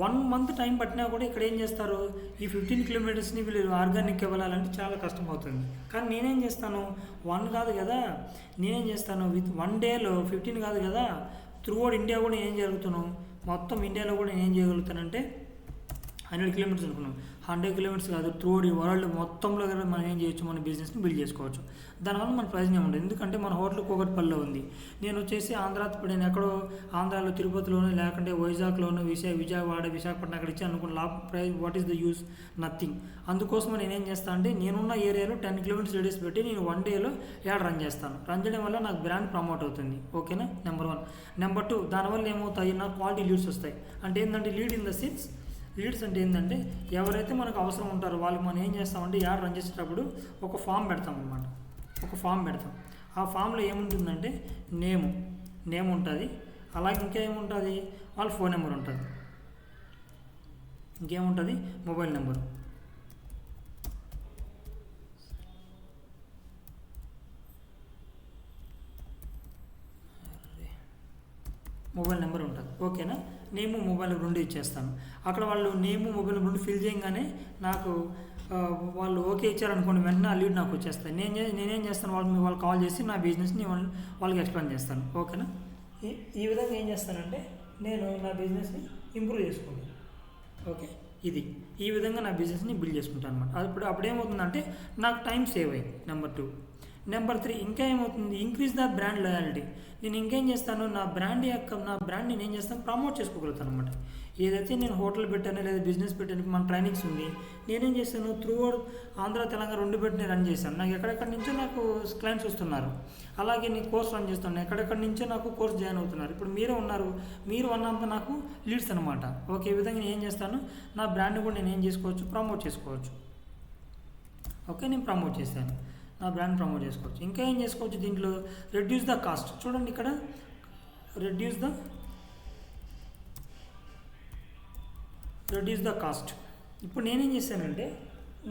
1 మంత్ టైం పట్టినా కూడా ఇక్కడ ఏం చేస్తారు, ఈ 15 కిలోమీటర్స్ని వీళ్ళు ఆర్గానిక్గా వెళ్ళాలంటే చాలా కష్టం అవుతుంది. కానీ నేనేం చేస్తాను, 1 కాదు కదా, నేనేం చేస్తాను విత్ 1 డేలో 15 కాదు కదా, త్రూ అవుట్ ఇండియా కూడా నేను ఏం జరుగుతాను, మొత్తం ఇండియాలో కూడా నేను ఏం చేయగలుగుతానంటే 100 కిలోమీటర్స్ అనుకున్నాం. 100 కిలోమీటర్స్ కాదు, త్రూ అవుట్ వరల్డ్ మొత్తంలో కూడా మనం ఏం చేయొచ్చు, మన బిజినెస్ని బిల్డ్ చేసుకోవచ్చు. దానివల్ల మన ప్రయోజనం ఉండదు. ఎందుకంటే మన హోటల్ కూకట్పల్లిలో ఉంది, నేను వచ్చేసి నేను ఎక్కడో ఆంధ్రాలో తిరుపతిలోనూ లేకుంటే వైజాగ్లోనూ విజయవాడ విశాఖపట్నం అక్కడ ఇచ్చాను అనుకున్న price what is the use, nothing. అందుకోసం నేనేం చేస్తాను అంటే నేనున్న ఏరియాలో 10 కిలోమీటర్స్ రేడియస్ పెట్టి నేను 1 డేలో యాడ్ రన్ చేస్తాను. రన్ చేయడం వల్ల నాకు బ్రాండ్ ప్రమోట్ అవుతుంది. ఓకేనా, నెంబర్ 1. నెంబర్ 2, దానివల్ల ఏమవుతాయి, నాకు క్వాలిటీ లీడ్స్ వస్తాయి. అంటే ఏంటంటే lead in the sense, leads అంటే ఏంటంటే ఎవరైతే మనకు అవసరం ఉంటారో వాళ్ళకి మనం ఏం చేస్తామంటే యాడ్ రన్ చేసేటప్పుడు ఒక ఫామ్ పెడతాం అనమాట. ఒక ఫామ్ పెడతాం. ఆ ఫామ్లో ఏముంటుందంటే నేమ్ ఉంటుంది, అలాగే ఇంకేముంటుంది, వాళ్ళ ఫోన్ నెంబర్ ఉంటుంది, ఇంకేముంటుంది, మొబైల్ నెంబరు. మొబైల్ నెంబర్ ఉంటుంది. ఓకేనా, నేము మొబైల్ 2 ఇచ్చేస్తాను. అక్కడ వాళ్ళు నేము మొబైల్ 2 ఫిల్ చేయగానే నాకు వాళ్ళు ఓకే ఇచ్చారనుకోండి, వెంటనే ఆ లీడ్ నాకు వచ్చేస్తాయి. నేనేం చేస్తాను, వాళ్ళు కాల్ చేసి నా బిజినెస్ని వాళ్ళకి ఎక్స్ప్లెయిన్ చేస్తాను. ఓకేనా, ఈ విధంగా ఏం చేస్తానంటే నేను నా బిజినెస్ని ఇంప్రూవ్ చేసుకుంటాను. ఓకే, ఈ విధంగా నా బిజినెస్ని బిల్డ్ చేసుకుంటాను అనమాట. అప్పుడేమవుతుందంటే నాకు టైం సేవ్ అయ్యింది. నెంబర్ 2. నెంబర్ 3, ఇంకా ఏమవుతుంది, ఇంక్రీజ్ ద బ్రాండ్ లాయల్టీ. నేను ఇంకేం చేస్తాను, నా బ్రాండ్ని నేను ఏం చేస్తాను, ప్రమోట్ చేసుకోగలుగుతాను అనమాట. ఏదైతే నేను హోటల్ పెట్టాను లేదా బిజినెస్ పెట్టాను, మన ట్రైనింగ్స్ ఉంది, నేనేం చేస్తాను, త్రూ ఆంధ్ర తెలంగాణ 2 పెట్టి నేను రన్ చేశాను. నాకు ఎక్కడెక్కడి నుంచో నాకు క్లయింట్స్ వస్తున్నారు. అలాగే నేను కోర్స్ రన్ చేస్తున్నాను, ఎక్కడెక్కడి నుంచో నాకు కోర్స్ జాయిన్ అవుతున్నారు. ఇప్పుడు మీరే ఉన్నారు, మీరు అన్నంత నాకు లీడ్స్ అనమాట. ఓకే, ఈ విధంగా నేను ఏం చేస్తాను, నా బ్రాండ్ని కూడా నేను ఏం చేసుకోవచ్చు, ప్రమోట్ చేసుకోవచ్చు. ఓకే, నేను ప్రమోట్ చేశాను, నా బ్రాండ్ ప్రమోట్ చేసుకోవచ్చు. ఇంకా ఏం చేసుకోవచ్చు, దీంట్లో రెడ్యూస్ ద కాస్ట్. చూడండి ఇక్కడ రెడ్యూస్ ద కాస్ట్. ఇప్పుడు నేనేం చేశానంటే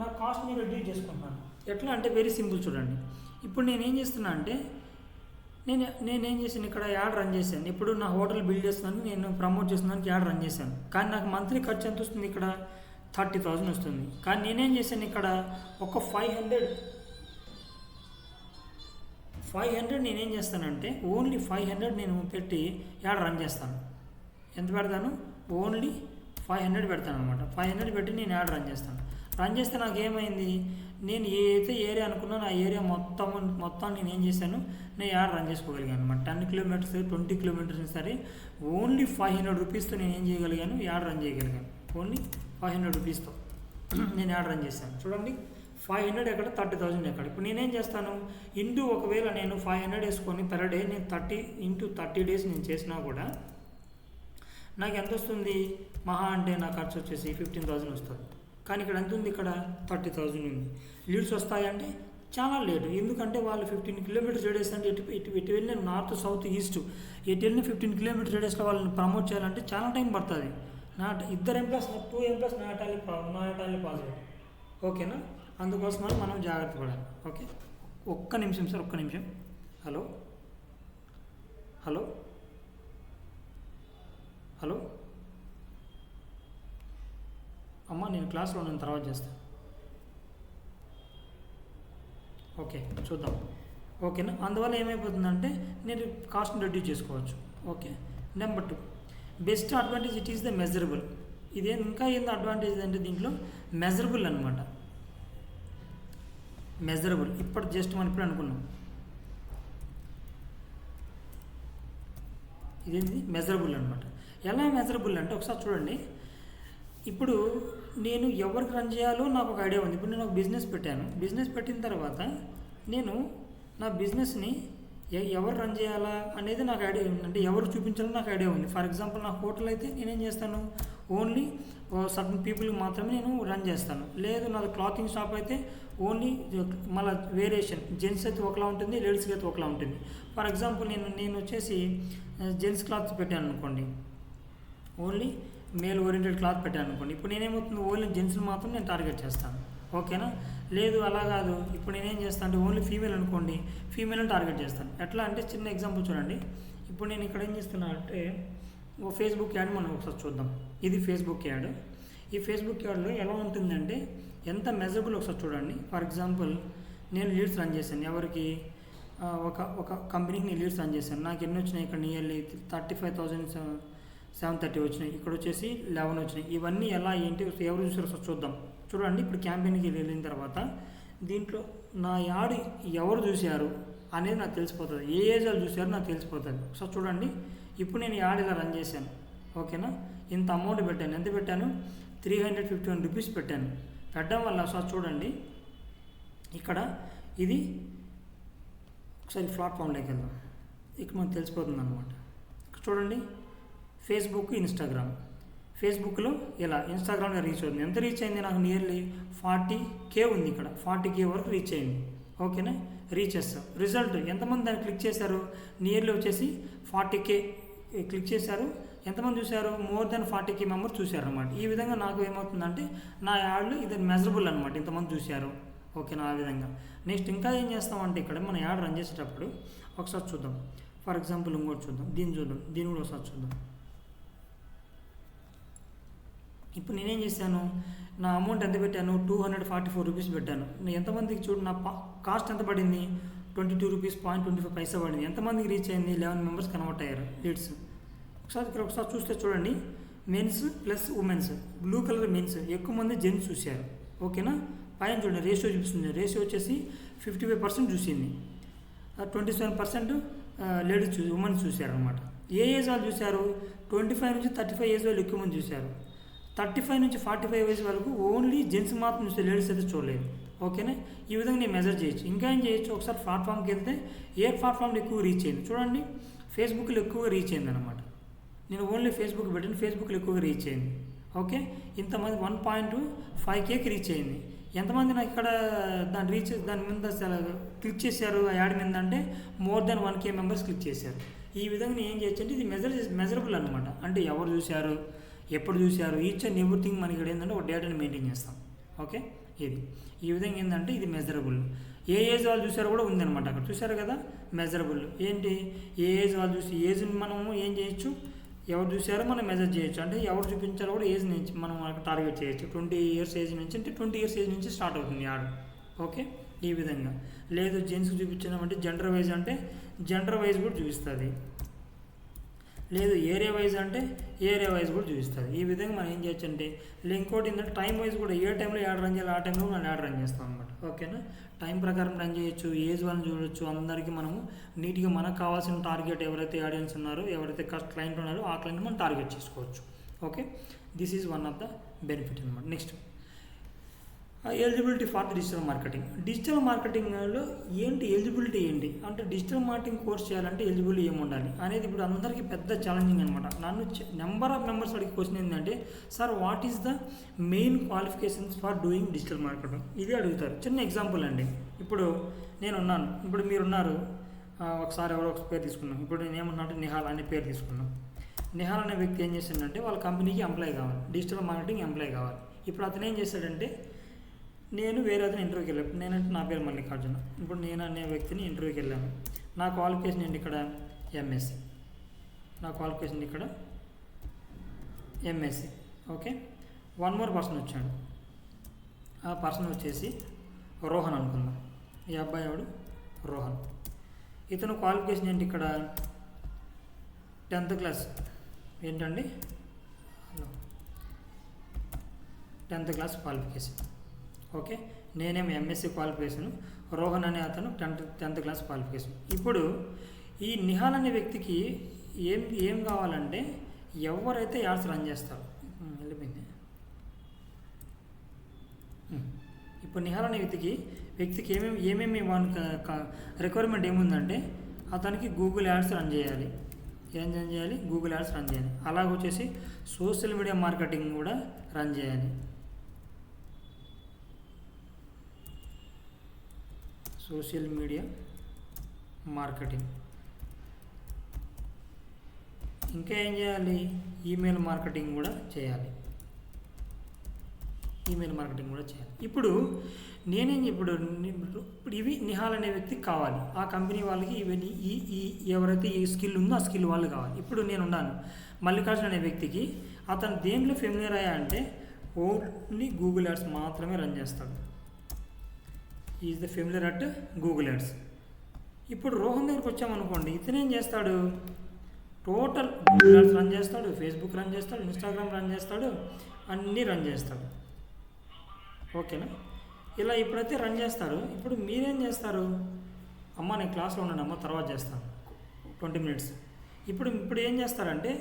నా కాస్ట్ని రెడ్యూస్ చేసుకుంటున్నాను. ఎట్లా అంటే వెరీ సింపుల్. చూడండి, ఇప్పుడు నేనేం చేస్తున్నా అంటే నేనేం చేశాను, ఇక్కడ యాడ్ రన్ చేశాను. ఇప్పుడు నా హోటల్ బిల్డ్ చేస్తున్నాను, నేను ప్రమోట్ చేస్తున్నాను, యాడ్ రన్ చేశాను. కానీ నాకు మంత్లీ ఖర్చు ఎంత వస్తుంది, ఇక్కడ 30,000 వస్తుంది. కానీ నేనేం చేశాను, ఇక్కడ ఒక 500 నేనేం చేస్తానంటే ఓన్లీ 500 నేను పెట్టి యాడ్ రన్ చేస్తాను. ఎంత పెడతాను, ఓన్లీ 500 పెడతాను అనమాట. 500 పెట్టి నేను యాడ్ రన్ చేస్తాను. రన్ చేస్తే నాకు ఏమైంది, నేను ఏదైతే ఏరియా అనుకున్నానో ఆ ఏరియా మొత్తం నేను ఏం చేశాను, నేను యాడ్ రన్ చేసుకోగలిగాను అనమాట. 10 కిలోమీటర్స్ 20 కిలోమీటర్స్ సరే ఓన్లీ 500 రూపీస్తో నేను ఏం చేయగలిగాను, యాడ్ రన్ చేయగలిగాను. ఓన్లీ 500 రూపీస్తో నేను యాడ్ రన్ చేశాను. చూడండి, 500 ఎక్కడ, 30,000 ఎక్కడ. ఇప్పుడు నేనేం చేస్తాను, ఒకవేళ నేను 500 వేసుకొని పర్ డే నేను 30 డేస్ నేను చేసినా కూడా నాకు ఎంత వస్తుంది, మహా అంటే నా ఖర్చు వచ్చేసి 15,000 వస్తుంది. కానీ ఇక్కడ ఎంత ఉంది, ఇక్కడ 30,000 ఉంది. లీడ్స్ వస్తాయంటే చాలా లేటు. ఎందుకంటే వాళ్ళు 15 కిలోమీటర్స్ రేడియస్ అంటే ఇటు వెళ్ళిన నార్త్ సౌత్ ఈస్ట్ ఎటు వెళ్ళిన 15 కిలోమీటర్స్ రేడియస్లో వాళ్ళని ప్రమోట్ చేయాలంటే చాలా టైం పడుతుంది. 2 ఎంప్లాస్ నాటాలి పాజిటివ్. ఓకేనా, అందుకోసమని మనం జాగ్రత్త పడాలి. ఓకే, ఒక్క నిమిషం. హలో హలో హలో అమ్మ, నేను క్లాస్లో నేను తర్వాత చేస్తాను. ఓకే, చూద్దాం. ఓకేనా? అందువల్ల ఏమైపోతుందంటే నేను కాస్ట్ని రెడ్యూస్ చేసుకోవచ్చు. Okay. Number 2, best advantage it is the measurable. ఇదే ఇంకా ఏందో అడ్వాంటేజ్ అంటే దీంట్లో మెజరబుల్ అనమాట. మెజరబుల్ ఇప్పుడు జస్ట్ మనం ఇప్పుడు అనుకున్నాం. ఇదేంటి మెజరబుల్ అనమాట. ఎలా మెజరబుల్ అంటే ఒకసారి చూడండి. ఇప్పుడు నేను ఎవరికి రన్ చేయాలో నాకు ఒక ఐడియా ఉంది. ఇప్పుడు నేను ఒక బిజినెస్ పెట్టాను. బిజినెస్ పెట్టిన తర్వాత నేను నా బిజినెస్ని ఎవరు రన్ చేయాలా అనేది నాకు ఐడియా ఉంది. అంటే ఎవరు చూపించాలో నాకు ఐడియా ఉంది. ఫర్ ఎగ్జాంపుల్ నా హోటల్ అయితే నేనేం చేస్తాను, ఓన్లీ సర్టన్ పీపుల్కి మాత్రమే నేను రన్ చేస్తాను. లేదు నాది క్లాతింగ్ షాప్ అయితే ఓన్లీ మళ్ళీ వేరియేషన్, జెంట్స్ అయితే ఒకలా ఉంటుంది, లేడీస్కి అయితే ఒకలా ఉంటుంది. ఫర్ ఎగ్జాంపుల్ నేను వచ్చేసి జెంట్స్ క్లాత్స్ పెట్టాను అనుకోండి, ఓన్లీ మేల్ ఓరియంటెడ్ క్లాత్ పెట్టాను అనుకోండి. ఇప్పుడు నేనేమవుతుంది, ఓన్లీ జెంట్స్ని మాత్రం నేను టార్గెట్ చేస్తాను. ఓకేనా? లేదు అలా కాదు, ఇప్పుడు నేనేం చేస్తాను అంటే ఓన్లీ ఫీమేల్ అనుకోండి, ఫీమేల్ని టార్గెట్ చేస్తాను. ఎట్లా అంటే చిన్న ఎగ్జాంపుల్ చూడండి. ఇప్పుడు నేను ఇక్కడ ఏం చేస్తున్నా అంటే ఓ ఫేస్బుక్ యాడ్ మనం ఒకసారి చూద్దాం. ఇది ఫేస్బుక్ యాడ్. ఈ ఫేస్బుక్ యాడ్లో ఎలా ఉంటుందంటే ఎంత మెజరబుల్ ఒకసారి చూడండి. ఫర్ ఎగ్జాంపుల్ నేను లీడ్స్ రన్ చేశాను. ఎవరికి? ఒక కంపెనీకి నేను లీడ్స్ రన్ చేశాను. నాకు ఎన్ని వచ్చినాయి ఇక్కడ? నియర్లీ 35,730 వచ్చినాయి. ఇక్కడ వచ్చేసి 11 వచ్చినాయి. ఇవన్నీ ఎలా ఏంటి ఎవరు చూసారో ఒకసారి చూద్దాం. చూడండి, ఇప్పుడు క్యాంపెయిన్కి వెళ్ళిన తర్వాత దీంట్లో నా యాడ్ ఎవరు చూశారు అనేది నాకు తెలిసిపోతుంది. ఏ ఏజ్ వాళ్ళు చూశారో నాకు తెలిసిపోతుంది. ఒకసారి చూడండి. ఇప్పుడు నేను యాడ్ ఇలా రన్ చేశాను. ఓకేనా? ఇంత అమౌంట్ పెట్టాను. ఎంత పెట్టాను? 351 రూపీస్ పెట్టాను. పెట్టడం వల్ల ఒకసారి చూడండి, ఇక్కడ ఇది ఒకసారి ప్లాట్ఫామ్లోకి వెళ్దాం. ఇక్కడ మనకు తెలిసిపోతుంది అనమాట. ఇక్కడ చూడండి, ఫేస్బుక్, ఇన్స్టాగ్రామ్. ఫేస్బుక్లో ఇలా, ఇన్స్టాగ్రామ్లో రీచ్ అవుతుంది. ఎంత రీచ్ అయింది? నాకు నియర్లీ 40K ఉంది. ఇక్కడ 40K వరకు రీచ్ అయింది. ఓకేనా? రీచ్ చేస్తాం. రిజల్ట్ ఎంతమంది దాన్ని క్లిక్ చేశారు? నియర్లీ వచ్చేసి 40K క్లిక్ చేశారు. ఎంతమంది చూశారు? మోర్ దెన్ 40K మెంబర్స్ చూశారు అనమాట. ఈ విధంగా నాకు ఏమవుతుందంటే నా యాడ్లు ఇది మెజరబుల్ అనమాట, ఇంతమంది చూశారు. ఓకేనా? ఆ విధంగా. నెక్స్ట్ ఇంకా ఏం చేస్తామంటే ఇక్కడ మన యాడ్ రన్ చేసేటప్పుడు ఒకసారి చూద్దాం. ఫర్ ఎగ్జాంపుల్ ఇంకోటి చూద్దాం, దీన్ని చూద్దాం, దీన్ని కూడా ఒకసారి చూద్దాం. ఇప్పుడు నేనేం చేశాను, నా అమౌంట్ ఎంత పెట్టాను? 244 రూపీస్ పెట్టాను. నేను ఎంతమందికి చూడు, నా కాస్ట్ ఎంత పడింది? 22 రూపీస్ 0.25 పైసా పడింది. ఎంతమందికి రీచ్ అయింది? 11 మెంబర్స్ కన్వర్ట్ అయ్యారు లీడ్స్. ఒకసారి చూస్తే చూడండి, men's plus women's, blue colour men's, ఎక్కువ మంది జెంట్స్ చూశారు. ఓకేనా? పైన చూడండి రేషియో చూపిస్తుంది. రేషియో వచ్చేసి 55% చూసింది. 27% లేడీస్ ఉమెన్స్ చూశారు అనమాట. ఏ ఏజ్ వాళ్ళు చూశారు? 25 నుంచి 35 ఏజ్ వాళ్ళు ఎక్కువ మంది చూశారు. 35 నుంచి 45 ఏజ్ వరకు ఓన్లీ జెంట్స్ మాత్రం చూస్తే, లేడీస్ అయితే చూడలేదు. ఓకేనా? ఈ విధంగా నేను మెజర్ చేయొచ్చు. ఇంకా ఏం చేయొచ్చు, ఒకసారి ప్లాట్ఫామ్కి వెళ్తే ఏ ప్లాట్ఫామ్లో ఎక్కువ రీచ్ అయింది చూడండి. ఫేస్బుక్లో ఎక్కువగా రీచ్ అయింది అనమాట. నేను ఓన్లీ ఫేస్బుక్ పెట్టిన, ఫేస్బుక్లో ఎక్కువగా రీచ్ అయింది. ఓకే, ఇంతమంది 1.5Kకి రీచ్ అయింది. ఎంతమంది నాకు ఇక్కడ దాని మీద క్లిక్ చేశారు ఆ యాడ్ మీద అంటే more than 1K members click చేశారు. ఈ విధంగా నేను ఏం చేయొచ్చు అంటే ఇది మెజరబుల్ అనమాట. అంటే ఎవరు చూశారు, ఎప్పుడు చూశారు, ఈచ్ అండ్ ఎవ్రీథింగ్ మనకి ఇక్కడ ఏంటంటే ఒక డేటాని మెయింటైన్ చేస్తాం. ఓకే, ఇది ఈ విధంగా ఏంటంటే ఇది మెజరబుల్. ఏ ఏజ్ వాళ్ళు చూసారో కూడా ఉందన్నమాట. అక్కడ చూసారు కదా మెజరబుల్ ఏంటి, ఏ ఏజ్ వాళ్ళు చూసి ఏజ్ని మనము ఏం చేయొచ్చు, ఎవరు చూసారో మనం మెజర్ చేయొచ్చు. అంటే ఎవరు చూపించారో కూడా ఏజ్ నుంచి మనం టార్గెట్ చేయొచ్చు. 20 ఇయర్స్ ఏజ్ నుంచి అంటే 20 ఇయర్స్ ఏజ్ నుంచి స్టార్ట్ అవుతుంది యాడ్. ఓకే, ఈ విధంగా. లేదు జెంట్స్కి చూపించామంటే జెండర్ వైజ్ అంటే జెండర్ వైజ్ కూడా చూపిస్తుంది. లేదు ఏరియా వైజ్ అంటే ఏరియా వైజ్ కూడా చూపిస్తుంది. ఈ విధంగా మనం ఏం చేయొచ్చు అంటే ఇంకోటి ఏంటంటే టైం వైజ్ కూడా ఏ టైంలో యాడ్ రన్ చేయాలి ఆ టైంలో మనం యాడ్ రన్ చేస్తాం అనమాట. ఓకేనా, టైం ప్రకారం రన్ చేయొచ్చు, ఏజ్ వాళ్ళని చూడొచ్చు. అందరికీ మనము నీట్గా మనకు కావాల్సిన టార్గెట్ ఎవరైతే ఆడియన్స్ ఉన్నారో, ఎవరైతే క్లయింట్ ఉన్నారో ఆ క్లయింట్ మనం టార్గెట్ చేసుకోవచ్చు. Okay, this is one of the benefit అనమాట. Next eligibility for digital marketing. Digital మార్కెటింగ్లో ఏంటి ఎలిజిబిలిటీ ఏంటి అంటే డిజిటల్ మార్కెటింగ్ కోర్స్ చేయాలంటే ఎలిజిబిలిటీ ఏముండాలి అనేది ఇప్పుడు అందరికీ పెద్ద ఛాలెంజింగ్ అనమాట. నన్ను నెంబర్ ఆఫ్ మెంబర్స్ అడిగి క్వశ్చన్ ఏంటంటే sir what is the main qualifications for doing digital marketing ఇది అడుగుతారు. చిన్న ఎగ్జాంపుల్ అండి, ఇప్పుడు నేనున్నాను, ఇప్పుడు మీరున్నారు, ఒకసారి ఎవరో ఒక పేరు తీసుకున్నాం. ఇప్పుడు నేను ఏమన్నా అంటే నిహాల్ అనే పేరు తీసుకున్నాం. నిహాల్ అనే వ్యక్తి ఏం చేశాడంటే వాళ్ళ కంపెనీకి ఎంప్లాయ్ కావాలి, డిజిటల్ మార్కెటింగ్ ఎంప్లాయ్ కావాలి. ఇప్పుడు అతను ఏం చేశాడంటే నేను వేరే అతను ఇంటర్వ్యూకి వెళ్ళాను. నేనంటే నా పేరు మల్లికార్జున. ఇప్పుడు నేను అనే వ్యక్తిని ఇంటర్వ్యూకి వెళ్ళాను. నా క్వాలిఫికేషన్ ఏంటి ఇక్కడ ఎంఎస్సి, నా క్వాలిఫికేషన్ ఇక్కడ MSc. Okay, one more person వచ్చాడు. ఆ పర్సన్ వచ్చేసి రోహన్ అనుకుందాం. ఈ అబ్బాయి ఎవడు రోహన్. ఇతను క్వాలిఫికేషన్ ఏంటి ఇక్కడ 10th క్లాస్. ఏంటండి 10th క్లాస్ క్వాలిఫికేషన్. ఓకే, నేనేమో ఎంఎస్సి క్వాలిఫికేషన్, రోహన్ అనే అతను 10th క్లాస్ క్వాలిఫికేషన్. ఇప్పుడు ఈ నిహాల్ అనే వ్యక్తికి ఏం కావాలంటే ఎవరైతే యాడ్స్ రన్ చేస్తారో వెళ్ళిపోయింది. ఇప్పుడు నిహాల్ అనే వ్యక్తికి ఏమేమి రిక్వైర్మెంట్ ఏముందంటే అతనికి గూగుల్ యాడ్స్ రన్ చేయాలి. ఏం రన్ చేయాలి? గూగుల్ యాడ్స్ రన్ చేయాలి. అలాగ వచ్చేసి సోషల్ మీడియా మార్కెటింగ్ కూడా రన్ చేయాలి. సోషల్ మీడియా మార్కెటింగ్, ఇంకా ఏం చేయాలి? ఈమెయిల్ మార్కెటింగ్ కూడా చేయాలి. ఇప్పుడు ఇప్పుడు ఇవి నిహాల్ అనే వ్యక్తికి కావాలి. ఆ కంపెనీ వాళ్ళకి ఇవన్నీ ఎవరైతే ఈ స్కిల్ ఉందో ఆ స్కిల్ వాళ్ళు కావాలి. ఇప్పుడు నేను ఉన్నాను, మల్లికార్జున అనే వ్యక్తికి అతను దేంట్లో ఫెమిలియర్ అయ్యా అంటే ఓన్లీ గూగుల్ యాడ్స్ మాత్రమే రన్ చేస్తాడు. Is the familiar at Google ads. ఇప్పుడు రోహన్ దగ్గరికి వచ్చామనుకోండి, ఇతనేం చేస్తాడు? టోటల్ గూగుల్ యాడ్స్ రన్ చేస్తాడు, ఫేస్బుక్ రన్ చేస్తాడు, ఇన్స్టాగ్రామ్ రన్ చేస్తాడు, అన్నీ రన్ చేస్తాడు. ఓకేనా? ఇలా ఇప్పుడైతే రన్ చేస్తారు. ఇప్పుడు మీరేం చేస్తారు? అమ్మ నేను క్లాస్లో ఉన్నాను అమ్మ, తర్వాత చేస్తాను 20 minutes. ఇప్పుడు ఏం చేస్తారంటే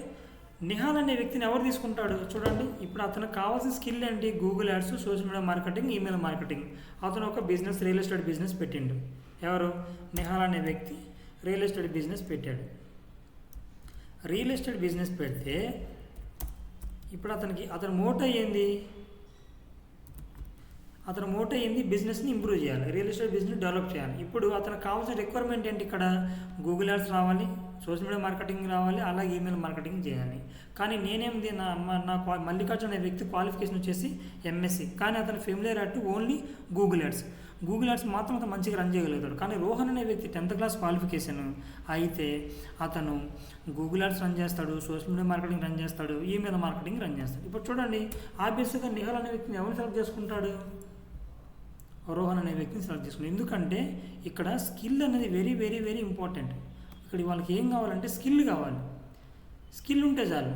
నిహాల్ అనే వ్యక్తిని ఎవరు తీసుకుంటాడు చూడండి. ఇప్పుడు అతనికి కావాల్సిన స్కిల్ ఏంటి? Google ads, social media marketing, email marketing. అతను ఒక బిజినెస్, రియల్ ఎస్టేట్ బిజినెస్ పెట్టిండు. ఎవరు? నిహాల్ అనే వ్యక్తి రియల్ ఎస్టేట్ బిజినెస్ పెట్టాడు. రియల్ ఎస్టేట్ బిజినెస్ పెడితే ఇప్పుడు అతని మోటో ఏంది? బిజినెస్ని ఇంప్రూవ్ చేయాలి, రియల్ ఎస్టేట్ బిజినెస్ డెవలప్ చేయాలి. ఇప్పుడు అతనికి కావాల్సిన రిక్వైర్మెంట్ ఏంటి? ఇక్కడ గూగుల్ యాడ్స్ రావాలి, సోషల్ మీడియా మార్కెటింగ్ రావాలి, అలాగే ఈమెయిల్ మార్కెటింగ్ చేయాలి. కానీ నేనేమిది నా మల్లికార్జున అనే వ్యక్తి క్వాలిఫికేషన్ వచ్చేసి ఎంఎస్సి, కానీ అతను familiar at only Google ads. Google ads మాత్రం అతను మంచిగా రన్ చేయగలుగుతాడు. కానీ రోహన్ అనే వ్యక్తి 10th క్లాస్ క్వాలిఫికేషన్ అయితే అతను గూగుల్ యాడ్స్ రన్ చేస్తాడు, సోషల్ మీడియా మార్కెటింగ్ రన్ చేస్తాడు, ఈమెయిల్ మార్కెటింగ్ రన్ చేస్తాడు. ఇప్పుడు చూడండి, ఆబ్వియస్గా నిహాల్ అనే వ్యక్తిని ఎవరు సెలెక్ట్ చేసుకుంటాడు? రోహన్ అనే వ్యక్తిని సెలెక్ట్ చేసుకుంటాడు. ఎందుకంటే ఇక్కడ స్కిల్ అనేది వెరీ వెరీ వెరీ ఇంపార్టెంట్. ఇక్కడ వాళ్ళకి ఏం కావాలంటే స్కిల్ కావాలి. స్కిల్ ఉంటే చాలు.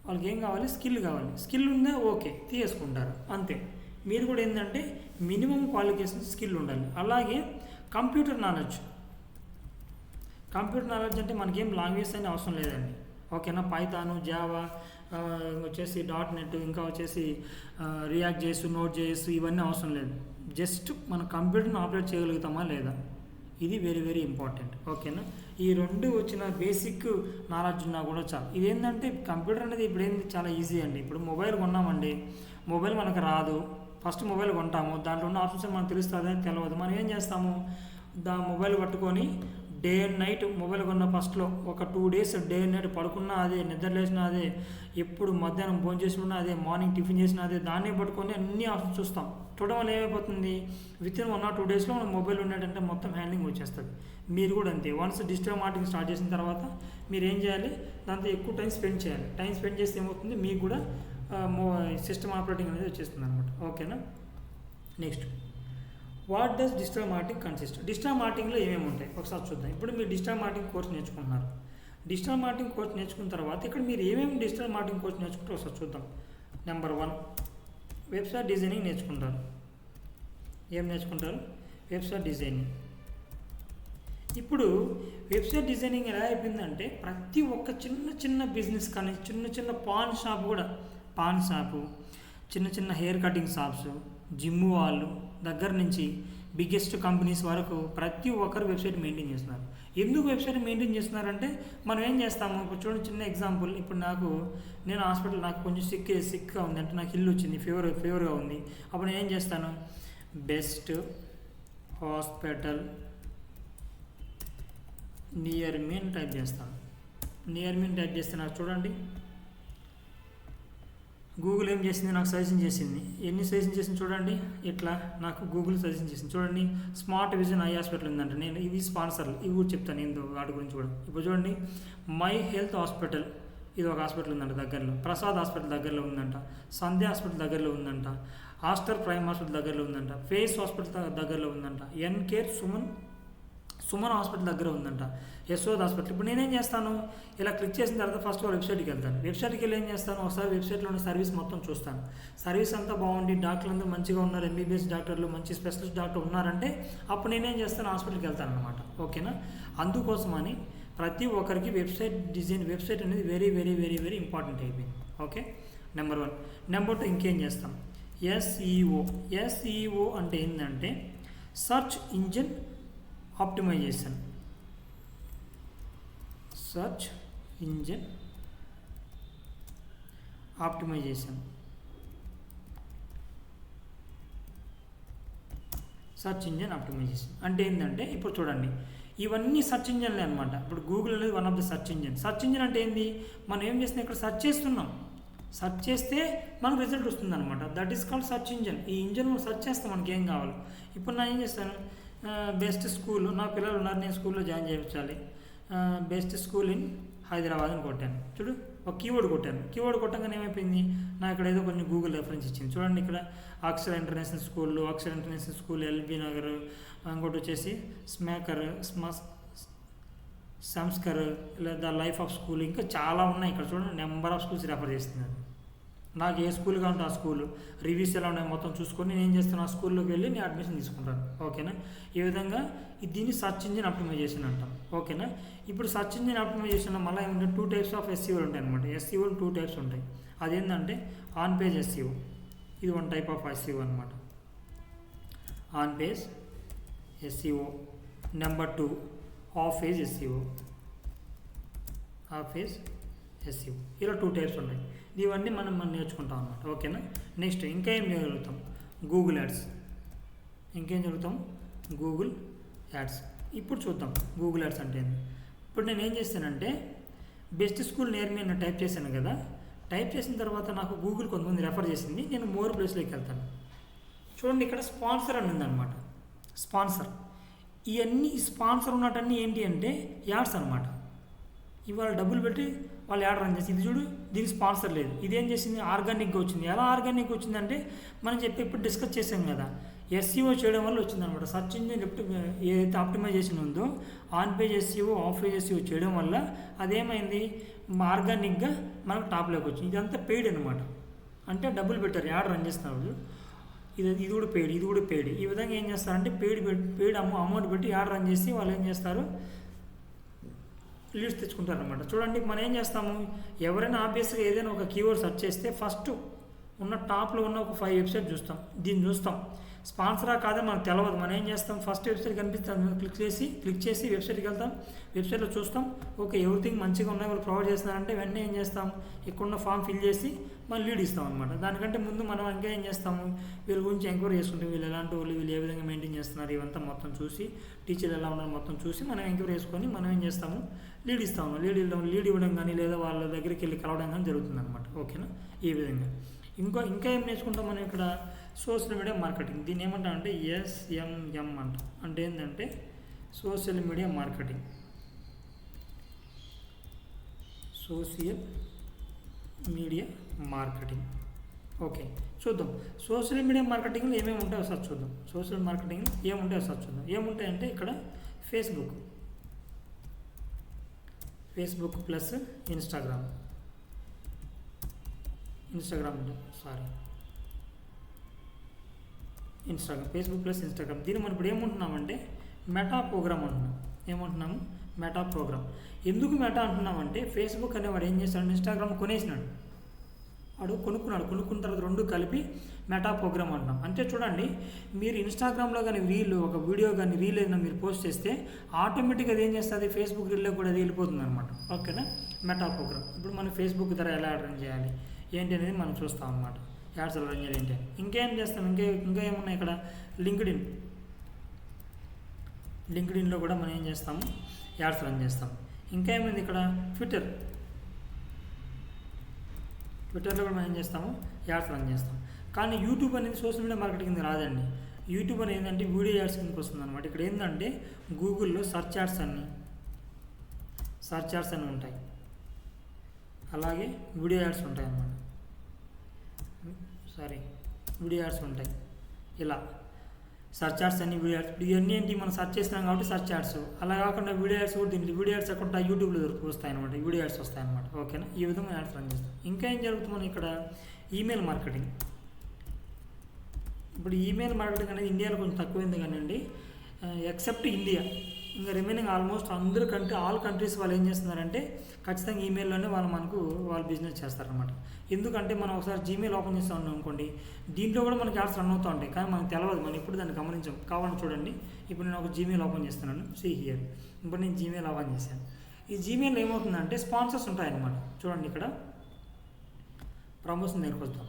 వాళ్ళకి ఏం కావాలి? స్కిల్ కావాలి. స్కిల్ ఉందే ఓకే తీసుకుంటారు అంతే. మీరు కూడా ఏంటంటే మినిమం క్వాలిఫికేషన్ స్కిల్ ఉండాలి. అలాగే కంప్యూటర్ నాలెడ్జ్ అంటే మనకేం లాంగ్వేజ్ అని అవసరం లేదండి. ఓకేనా? పైథాను, జావా, వచ్చేసి .NET, ఇంకా వచ్చేసి రియాక్ట్ చేసు, నోట్ చేసు, ఇవన్నీ అవసరం లేదు. జస్ట్ మన కంప్యూటర్ని ఆపరేట్ చేయగలుగుతామా లేదా, ఇది వెరీ వెరీ ఇంపార్టెంట్. ఓకేనా? ఈ రెండు వచ్చిన బేసిక్ నాలెడ్జ్ ఉన్నా కూడా చాలు. ఇదేంటంటే కంప్యూటర్ అనేది ఇప్పుడు ఏంది చాలా ఈజీ అండి. ఇప్పుడు మొబైల్ కొన్నామండి, మొబైల్ మనకు రాదు. ఫస్ట్ మొబైల్ కొంటాము, దాంట్లో ఉన్న ఆప్షన్స్ మనకు తెలుస్తుందని తెలియదు. మనం ఏం చేస్తాము? మొబైల్ పట్టుకొని డే అండ్ నైట్, మొబైల్ కొన్న ఫస్ట్లో ఒక 2 days డే అండ్ నైట్ పడుకున్నా అదే, నిద్ర లేచినా అదే, ఎప్పుడు మధ్యాహ్నం భోజనం చేసినా అదే, మార్నింగ్ టిఫిన్ చేసినా అదే, దాన్నే పట్టుకొని అన్ని ఆప్షన్స్ చూస్తాం. చూడడం వల్ల ఏమైపోతుంది? వితిన్ 1 or 2 daysలో మన మొబైల్ ఉన్నట్టంటే మొత్తం హ్యాండ్లింగ్ వచ్చేస్తుంది. మీరు కూడా అంతే. వన్స్ డిజిటల్ మార్కెటింగ్ స్టార్ట్ చేసిన తర్వాత మీరు ఏం చేయాలి? దాంతో ఎక్కువ టైం స్పెండ్ చేయాలి. టైం స్పెండ్ చేస్తే ఏమవుతుంది? మీకు కూడా సిస్టమ్ ఆపరేటింగ్ అనేది వచ్చేస్తుంది అనమాట. ఓకేనా? Next, what does digital marketing consist? Digital మార్కెటింగ్లో ఏమేమి ఉంటాయి ఒకసారి చూద్దాం. ఇప్పుడు మీరు డిజిటల్ మార్కెటింగ్ కోర్స్ నేర్చుకుంటున్నారు. డిజిటల్ మార్కెటింగ్ కోర్స్ నేర్చుకున్న తర్వాత ఇక్కడ మీరు ఏమేమి డిజిటల్ మార్కెటింగ్ కోర్స్ నేర్చుకుంటారో ఒకసారి చూద్దాం. నెంబర్ 1, వెబ్సైట్ డిజైనింగ్ నేర్చుకుంటారు. ఏం నేర్చుకుంటారు? Website designing. ఇప్పుడు వెబ్సైట్ డిజైనింగ్ ఎలా అయిపోయిందంటే ప్రతి ఒక్క చిన్న బిజినెస్ కానీ, చిన్న పాన్ షాప్ కూడా, పాన్ షాపు, చిన్న హెయిర్ కటింగ్ షాప్స్, జిమ్ వాళ్ళు దగ్గర నుంచి బిగ్గెస్ట్ కంపెనీస్ వరకు ప్రతి ఒక్కరు వెబ్సైట్ మెయింటైన్ చేస్తున్నారు. ఎందుకు వెబ్సైట్ మెయింటైన్ చేస్తున్నారంటే మనం ఏం చేస్తాము? ఇప్పుడు చూడండి, చిన్న ఎగ్జాంపుల్. ఇప్పుడు నేను హాస్పిటల్, నాకు కొంచెం సిక్గా ఉంది అంటే, నాకు ఇల్లు వచ్చింది, ఫీవర్గా ఉంది. అప్పుడు నేను ఏం చేస్తాను? బెస్ట్ హాస్పిటల్ నియర్ మీ అని టైప్ చేస్తాను. నియర్ మీ టైప్ చేస్తే నాకు చూడండి గూగుల్ ఏం చేసింది, నాకు సజెషన్ చేసింది. ఎన్ని సజెషన్ చేసింది చూడండి. ఇట్లా నాకు గూగుల్ సజెషన్ చేసింది చూడండి. స్మార్ట్ విజన్ ఐ హాస్పిటల్ ఉందంట. నేను ఇవి స్పాన్సర్లు, ఇవి కూడా చెప్తాను ఏందో వాటి గురించి కూడా. ఇప్పుడు చూడండి, మై హెల్త్ హాస్పిటల్, ఇది ఒక హాస్పిటల్ ఉందంట దగ్గరలో. ప్రసాద్ హాస్పిటల్ దగ్గరలో ఉందంట. సంధ్య హాస్పిటల్ దగ్గరలో ఉందంట. ఆస్టర్ ప్రైమ్ హాస్పిటల్ దగ్గరలో ఉందంట. ఫేస్ హాస్పిటల్ దగ్గరలో ఉందంట. ఎన్కేర్ సుమన్ హాస్పిటల్ దగ్గర ఉందంట. యశోద్ హాస్పిటల్. ఇప్పుడు నేనేం చేస్తాను, ఇలా క్లిక్ చేసిన తర్వాత ఫస్ట్ వెబ్సైట్కి వెళ్తాను. వెబ్సైట్కి వెళ్ళి ఏం చేస్తాను, ఒకసారి వెబ్సైట్లో ఉన్న సర్వీస్ మొత్తం చూస్తాను. సర్వీస్ అంతా బాగుండి డాక్టర్లు అందరూ మంచిగా ఉన్నారు, ఎంబీబీఎస్ డాక్టర్లు, మంచి స్పెషలిస్ట్ డాక్టర్ ఉన్నారంటే అప్పుడు నేనేం చేస్తాను, హాస్పిటల్కి వెళ్తాను అనమాట. ఓకేనా. అందుకోసమని ప్రతి ఒక్కరికి వెబ్సైట్ డిజైన్, వెబ్సైట్ అనేది very very very very important అయిపోయింది. Okay, number 1. నెంబర్ 2 ఇంకేం చేస్తాం, ఎస్ఈఓ అంటే ఏంటంటే search engine optimisation. Search engine optimisation. Search engine optimisation అంటే ఏంటంటే, ఇప్పుడు చూడండి, ఇవన్నీ సర్చ్ ఇంజిన్లే అనమాట. ఇప్పుడు గూగుల్ అనేది one of the search engine. Search engine అంటే ఏంది, మనం ఏం చేస్తున్నాం, ఇక్కడ సర్చ్ చేస్తున్నాం. సర్చ్ చేస్తే మనకు రిజల్ట్ వస్తుంది అనమాట. That is called search engine. ఈ ఇంజిన్ సర్చ్ చేస్తే మనకి ఏం కావాలి. ఇప్పుడు నేను ఏం చేస్తాను, బెస్ట్ స్కూల్, నా పిల్లలు ఉన్నారు, నేను స్కూల్లో జాయిన్ చేయించాలి. బెస్ట్ స్కూల్ ఇన్ హైదరాబాద్ అని కొట్టాను. చూడు, ఒక కీవర్డ్ కొట్టాను. కీవర్డ్ కొట్టగానే ఏమైపోయింది, నాకు ఇక్కడ ఏదో కొంచెం గూగుల్ రెఫరెన్స్ ఇచ్చింది. చూడండి, ఇక్కడ అక్షర ఇంటర్నేషనల్ స్కూల్లో, అక్షర ఇంటర్నేషనల్ స్కూల్, ఎల్బీ నగర్, ఇంకోటి వచ్చేసి సంస్కర్, లేదా లైఫ్ ఆఫ్ స్కూల్, ఇంకా చాలా ఉన్నాయి. ఇక్కడ చూడండి, నెంబర్ ఆఫ్ స్కూల్స్ రెఫర్ చేస్తున్నారు. నాకు ఏ స్కూల్ కావాలంటే ఆ స్కూల్ రివ్యూస్ ఎలా ఉన్నాయి మొత్తం చూసుకొని నేను ఏం చేస్తాను, ఆ స్కూల్లోకి వెళ్ళి నేను అడ్మిషన్ తీసుకుంటాను. ఓకేనా. ఈ విధంగా దీన్ని సర్చ్ ఇంజిన్ ఆప్టిమైజేషన్ అంటాం. ఓకేనా. ఇప్పుడు సర్చ్ ఇంజిన్ ఆప్టిమైజేషన్లో మళ్ళీ ఏమంటే 2 టైప్స్ ఆఫ్ ఎస్ఈఓలు ఉంటాయి అనమాట. ఎస్ఈఓలు 2 టైప్స్ ఉంటాయి. అదేంటంటే ఆన్ పేజ్ ఎస్ఈఓ, ఇది 1 టైప్ ఆఫ్ ఎస్ఈఓ అనమాట. On page SEO. Number 2 of page SEO. Of page SEO, ఇలా 2 టైప్స్ ఉంటాయి. ఇవన్నీ మనం నేర్చుకుంటాం అన్నమాట. ఓకేనా. నెక్స్ట్ ఇంకా ఏం చేయగలుగుతాం, గూగుల్ యాడ్స్. ఇంకేం జరుగుతాం, గూగుల్ యాడ్స్. ఇప్పుడు చూద్దాం గూగుల్ యాడ్స్ అంటే ఏంటి. ఇప్పుడు నేను ఏం చేస్తానంటే బెస్ట్ స్కూల్ నియర్ మీ అని టైప్ చేశాను కదా. టైప్ చేసిన తర్వాత నాకు గూగుల్ కొంతమంది రెఫర్ చేసింది. నేను మోర్ ప్లేస్లోకి వెళ్తాను. చూడండి, ఇక్కడ స్పాన్సర్ అని ఉందన్నమాట. స్పాన్సర్, ఇవన్నీ స్పాన్సర్ ఉన్నటన్నీ ఏంటి అంటే యాడ్స్ అనమాట. ఇవాళ డబ్బులు పెట్టి వాళ్ళు యాడ్ రన్ చేసి, ఇది చూడు, దీనికి స్పాన్సర్ లేదు. ఇదేం చేసింది, ఆర్గానిక్గా వచ్చింది. ఎలా ఆర్గానిక్ వచ్చిందంటే మనం ఇప్పుడు డిస్కస్ చేసాం కదా, ఎస్ఈఓ చేయడం వల్ల వచ్చిందనమాట. సర్చ్ ఇంజిన్ ఏదైతే ఆప్టిమైజేషన్ ఉందో on page SEO, of page SEO చేయడం వల్ల అదేమైంది, ఆర్గానిక్గా మనకు టాప్లోకి వచ్చింది. ఇదంతా పెయిడ్ అనమాట. అంటే డబ్బులు పెట్టారు, యాడ్ రన్ చేస్తున్నారు. ఇది కూడా పెయిడ్, ఇది కూడా పెయిడ్. ఈ విధంగా ఏం చేస్తారంటే పెయిడ్ అమౌంట్ పెట్టి యాడ్ రన్ చేసి వాళ్ళు ఏం చేస్తారు, లీడ్స్ తెచ్చుకుంటారనమాట. చూడండి, మనం ఏం చేస్తాము, ఎవరైనా ఆబ్వియస్గా ఏదైనా ఒక కీవర్డ్ సెర్చ్ చేస్తే ఫస్ట్ ఉన్న టాప్లో ఉన్న ఒక 5 వెబ్సైట్ చూస్తాం. దీన్ని చూస్తాం, స్పాన్సరా కాదని మనకు తెలియదు. మనం ఏం చేస్తాం, ఫస్ట్ వెబ్సైట్ కనిపిస్తాం, క్లిక్ చేసి వెబ్సైట్కి వెళ్తాం. వెబ్సైట్లో చూస్తాం, ఓకే ఎవ్రీథింగ్ మంచిగా ఉన్నాయి, వాళ్ళు ప్రొవైడ్ చేస్తున్నారంటే వెంటనే ఏం చేస్తాం, ఇక్కడున్న ఫామ్ ఫిల్ చేసి మనం లీడ్ ఇస్తాం అనమాట. దానికంటే ముందు మనం ఇంకా ఏం చేస్తాము, వీళ్ళ గురించి ఎంక్వైరీ చేసుకుంటాం. వీళ్ళు ఎలాంటి వాళ్ళు, వీళ్ళు ఏ విధంగా మెయింటైన్ చేస్తున్నారు, ఇవంతా మొత్తం చూసి, టీచర్లు ఎలా ఉన్నారు మొత్తం చూసి మనం ఎంక్వైరీ చేసుకొని మనం ఏం చేస్తాము, లీడ్ ఇస్తాము. లీడ్ ఇవ్వడం కానీ లేదా వాళ్ళ దగ్గరికి వెళ్ళి కలవడం కానీ జరుగుతుంది అనమాట. ఓకేనా. ఈ విధంగా ఇంకా ఏం నేర్చుకుంటాం మనం ఇక్కడ, సోషల్ మీడియా మార్కెటింగ్. దీన్ని ఏమంటాం అంటే SMM అంట. అంటే ఏంటంటే social media marketing. Social media marketing. Okay, చూద్దాం సోషల్ మీడియా మార్కెటింగ్లో ఏమేమి ఉంటాయో ఒకసారి చూద్దాం. సోషల్ మార్కెటింగ్ ఏముంటాయో ఒకసారి చూద్దాం. ఏముంటాయంటే ఇక్కడ Facebook plus Instagram Facebook plus Instagram. దీన్ని మనం ఇప్పుడు ఏమంటున్నామంటే మెటా ప్రోగ్రామ్ అంటున్నాం. ఏమంటున్నాము, మెటా ప్రోగ్రామ్. ఎందుకు మెటా అంటున్నామంటే ఫేస్బుక్ అనేవాడు ఏం చేస్తాడు, ఇన్స్టాగ్రామ్ కొనేసినాడు. కొనుక్కున్న తర్వాత 2 కలిపి మెటా ప్రోగ్రామ్ అంటాం. అంటే చూడండి, మీరు ఇన్స్టాగ్రామ్లో కానీ ఒక వీడియో కానీ రీల్ ఏదైనా మీరు పోస్ట్ చేస్తే ఆటోమేటిక్గా అది ఏం చేస్తుంది, ఫేస్బుక్ రీల్లో కూడా అది వెళ్ళిపోతుంది అనమాట. ఓకేనా. Meta program. ఇప్పుడు మనం ఫేస్బుక్ ధర ఎలా రన్ చేయాలి ఏంటి అనేది మనం చూస్తాం అనమాట. యాడ్స్ ఎలా రన్ చేయాలి ఏంటి. ఇంకేం చేస్తాం, ఇంకా ఏమున్నాయి ఇక్కడ, లింక్డ్ఇన్లో కూడా మనం ఏం చేస్తాము, యాడ్స్ రన్ చేస్తాం. ఇంకా ఏమైంది ఇక్కడ, ట్విట్టర్లో కూడా మనం ఏం చేస్తాము, యాడ్స్ రన్ చేస్తాం. కానీ యూట్యూబ్ అనేది సోషల్ మీడియా మార్కెటింగ్ కింద రాదండి. యూట్యూబ్ అనేది ఏంటంటే వీడియో యాడ్స్ కిందకి వస్తుంది అనమాట. ఇక్కడ ఏంటంటే గూగుల్లో సెర్చ్ యాడ్స్ అన్నీ ఉంటాయి, అలాగే వీడియో యాడ్స్ ఉంటాయి అన్నమాట. వీడియో యాడ్స్ ఉంటాయి. ఇలా సెర్చ్ యాడ్స్ అన్ని వీడియో యాడ్స్, ఇవన్నీ ఏంటి మనం సెర్చ్ చేస్తున్నాం కాబట్టి సెర్చ్ యాడ్స్. అలా కాకుండా వీడియో యాడ్స్ కూడా దీంట్లో వీడియో యాడ్స్ ఎక్కడ యూట్యూబ్లో వస్తాయి అనమాట, వీడియో యాడ్స్ వస్తాయి అనమాట. ఓకేనా, ఈ విధంగా యాడ్స్ రన్ చేస్తాం. ఇంకా ఏం జరుగుతుంది మనం ఇక్కడ, ఈమెయిల్ మార్కెటింగ్. ఇప్పుడు ఈమెయిల్ మార్కెటింగ్ అనేది ఇండియాలో కొంచెం తక్కువైంది కానివ్వండి, ఎక్సెప్ట్ ఇండియా. ఇంకా రిమైనింగ్ ఆల్మోస్ట్ ఆల్ కంట్రీస్ వాళ్ళు ఏం చేస్తున్నారంటే ఖచ్చితంగా ఈమెయిల్లోనే వాళ్ళు బిజినెస్ చేస్తారనమాట. ఎందుకంటే మనం ఒకసారి జీమెయిల్ ఓపెన్ చేస్తూ ఉన్నాం అనుకోండి, దీంట్లో కూడా మనకి యాడ్స్ రన్ అవుతూ ఉంటాయి, కానీ మనకు తెలియదు, మనం ఇప్పుడు దాన్ని గమనించాం. కావాలని చూడండి, ఇప్పుడు నేను ఒక జీమెయిల్ ఓపెన్ చేస్తున్నాను, సీ హియర్. ఇప్పుడు నేను జీమెయిల్ ఓపెన్ చేశాను. ఈ జీమెయిల్ ఏమవుతుందంటే స్పాన్సర్స్ ఉంటాయన్నమాట. చూడండి ఇక్కడ ప్రమోషన్ దగ్గరికి వస్తాం.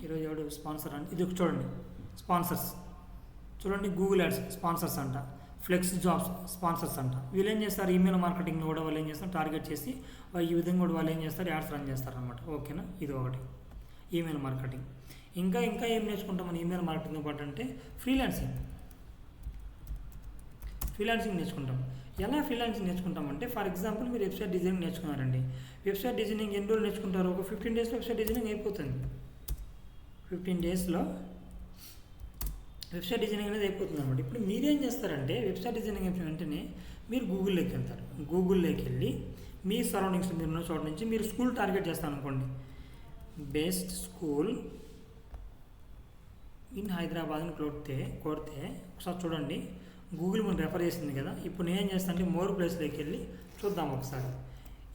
ఈరోజు ఎవడు స్పాన్సర్ అంటే ఇది చూడండి, స్పాన్సర్స్ చూడండి, గూగుల్ యాడ్స్ స్పాన్సర్స్ అంట, ఫ్లెక్స్ జాబ్స్ స్పాన్సర్స్ అంట. వీళ్ళు ఏం చేస్తారు, ఈమెయిల్ మార్కెటింగ్లో కూడా వాళ్ళు ఏం చేస్తారు, టార్గెట్ చేసి ఈ విధంగా కూడా వాళ్ళు ఏం చేస్తారు, యాడ్స్ రన్ చేస్తారనమాట. ఓకేనా, ఇది ఒకటి ఈమెయిల్ మార్కెటింగ్. ఇంకా ఏం నేర్చుకుంటాం మన ఈమెయిల్ మార్కెటింగ్తో పాటు అంటే ఫ్రీలాన్సింగ్ నేర్చుకుంటాం. ఎలా ఫ్రీలాన్సింగ్ నేర్చుకుంటామంటే, ఫర్ ఎగ్జాంపుల్ మీరు వెబ్సైట్ డిజైనింగ్ నేర్చుకున్నారండి. వెబ్సైట్ డిజైనింగ్ ఎన్ని రోజులు నేర్చుకుంటారు, ఒక 15 డేస్లో వెబ్సైట్ డిజైనింగ్ అయిపోతుంది. 15 డేస్లో వెబ్సైట్ డిజైనింగ్ అనేది అయిపోతుంది అనమాట. ఇప్పుడు మీరేం చేస్తారంటే వెబ్సైట్ డిజైనింగ్ అయిపోయిన వెంటనే మీరు గూగుల్లోకి వెళ్తారు. గూగుల్లోకి వెళ్ళి మీ సరౌండింగ్స్ మీరు ఉన్న చోట నుంచి మీరు స్కూల్ టార్గెట్ చేస్తాను అనుకోండి, బెస్ట్ స్కూల్ ఇన్ హైదరాబాద్ అని కొడితే ఒకసారి చూడండి, గూగుల్ మనం రెఫర్ చేసింది కదా. ఇప్పుడు నేను ఏం చేస్తాను అంటే మోర్ ప్లేస్లోకి వెళ్ళి చూద్దాం ఒకసారి.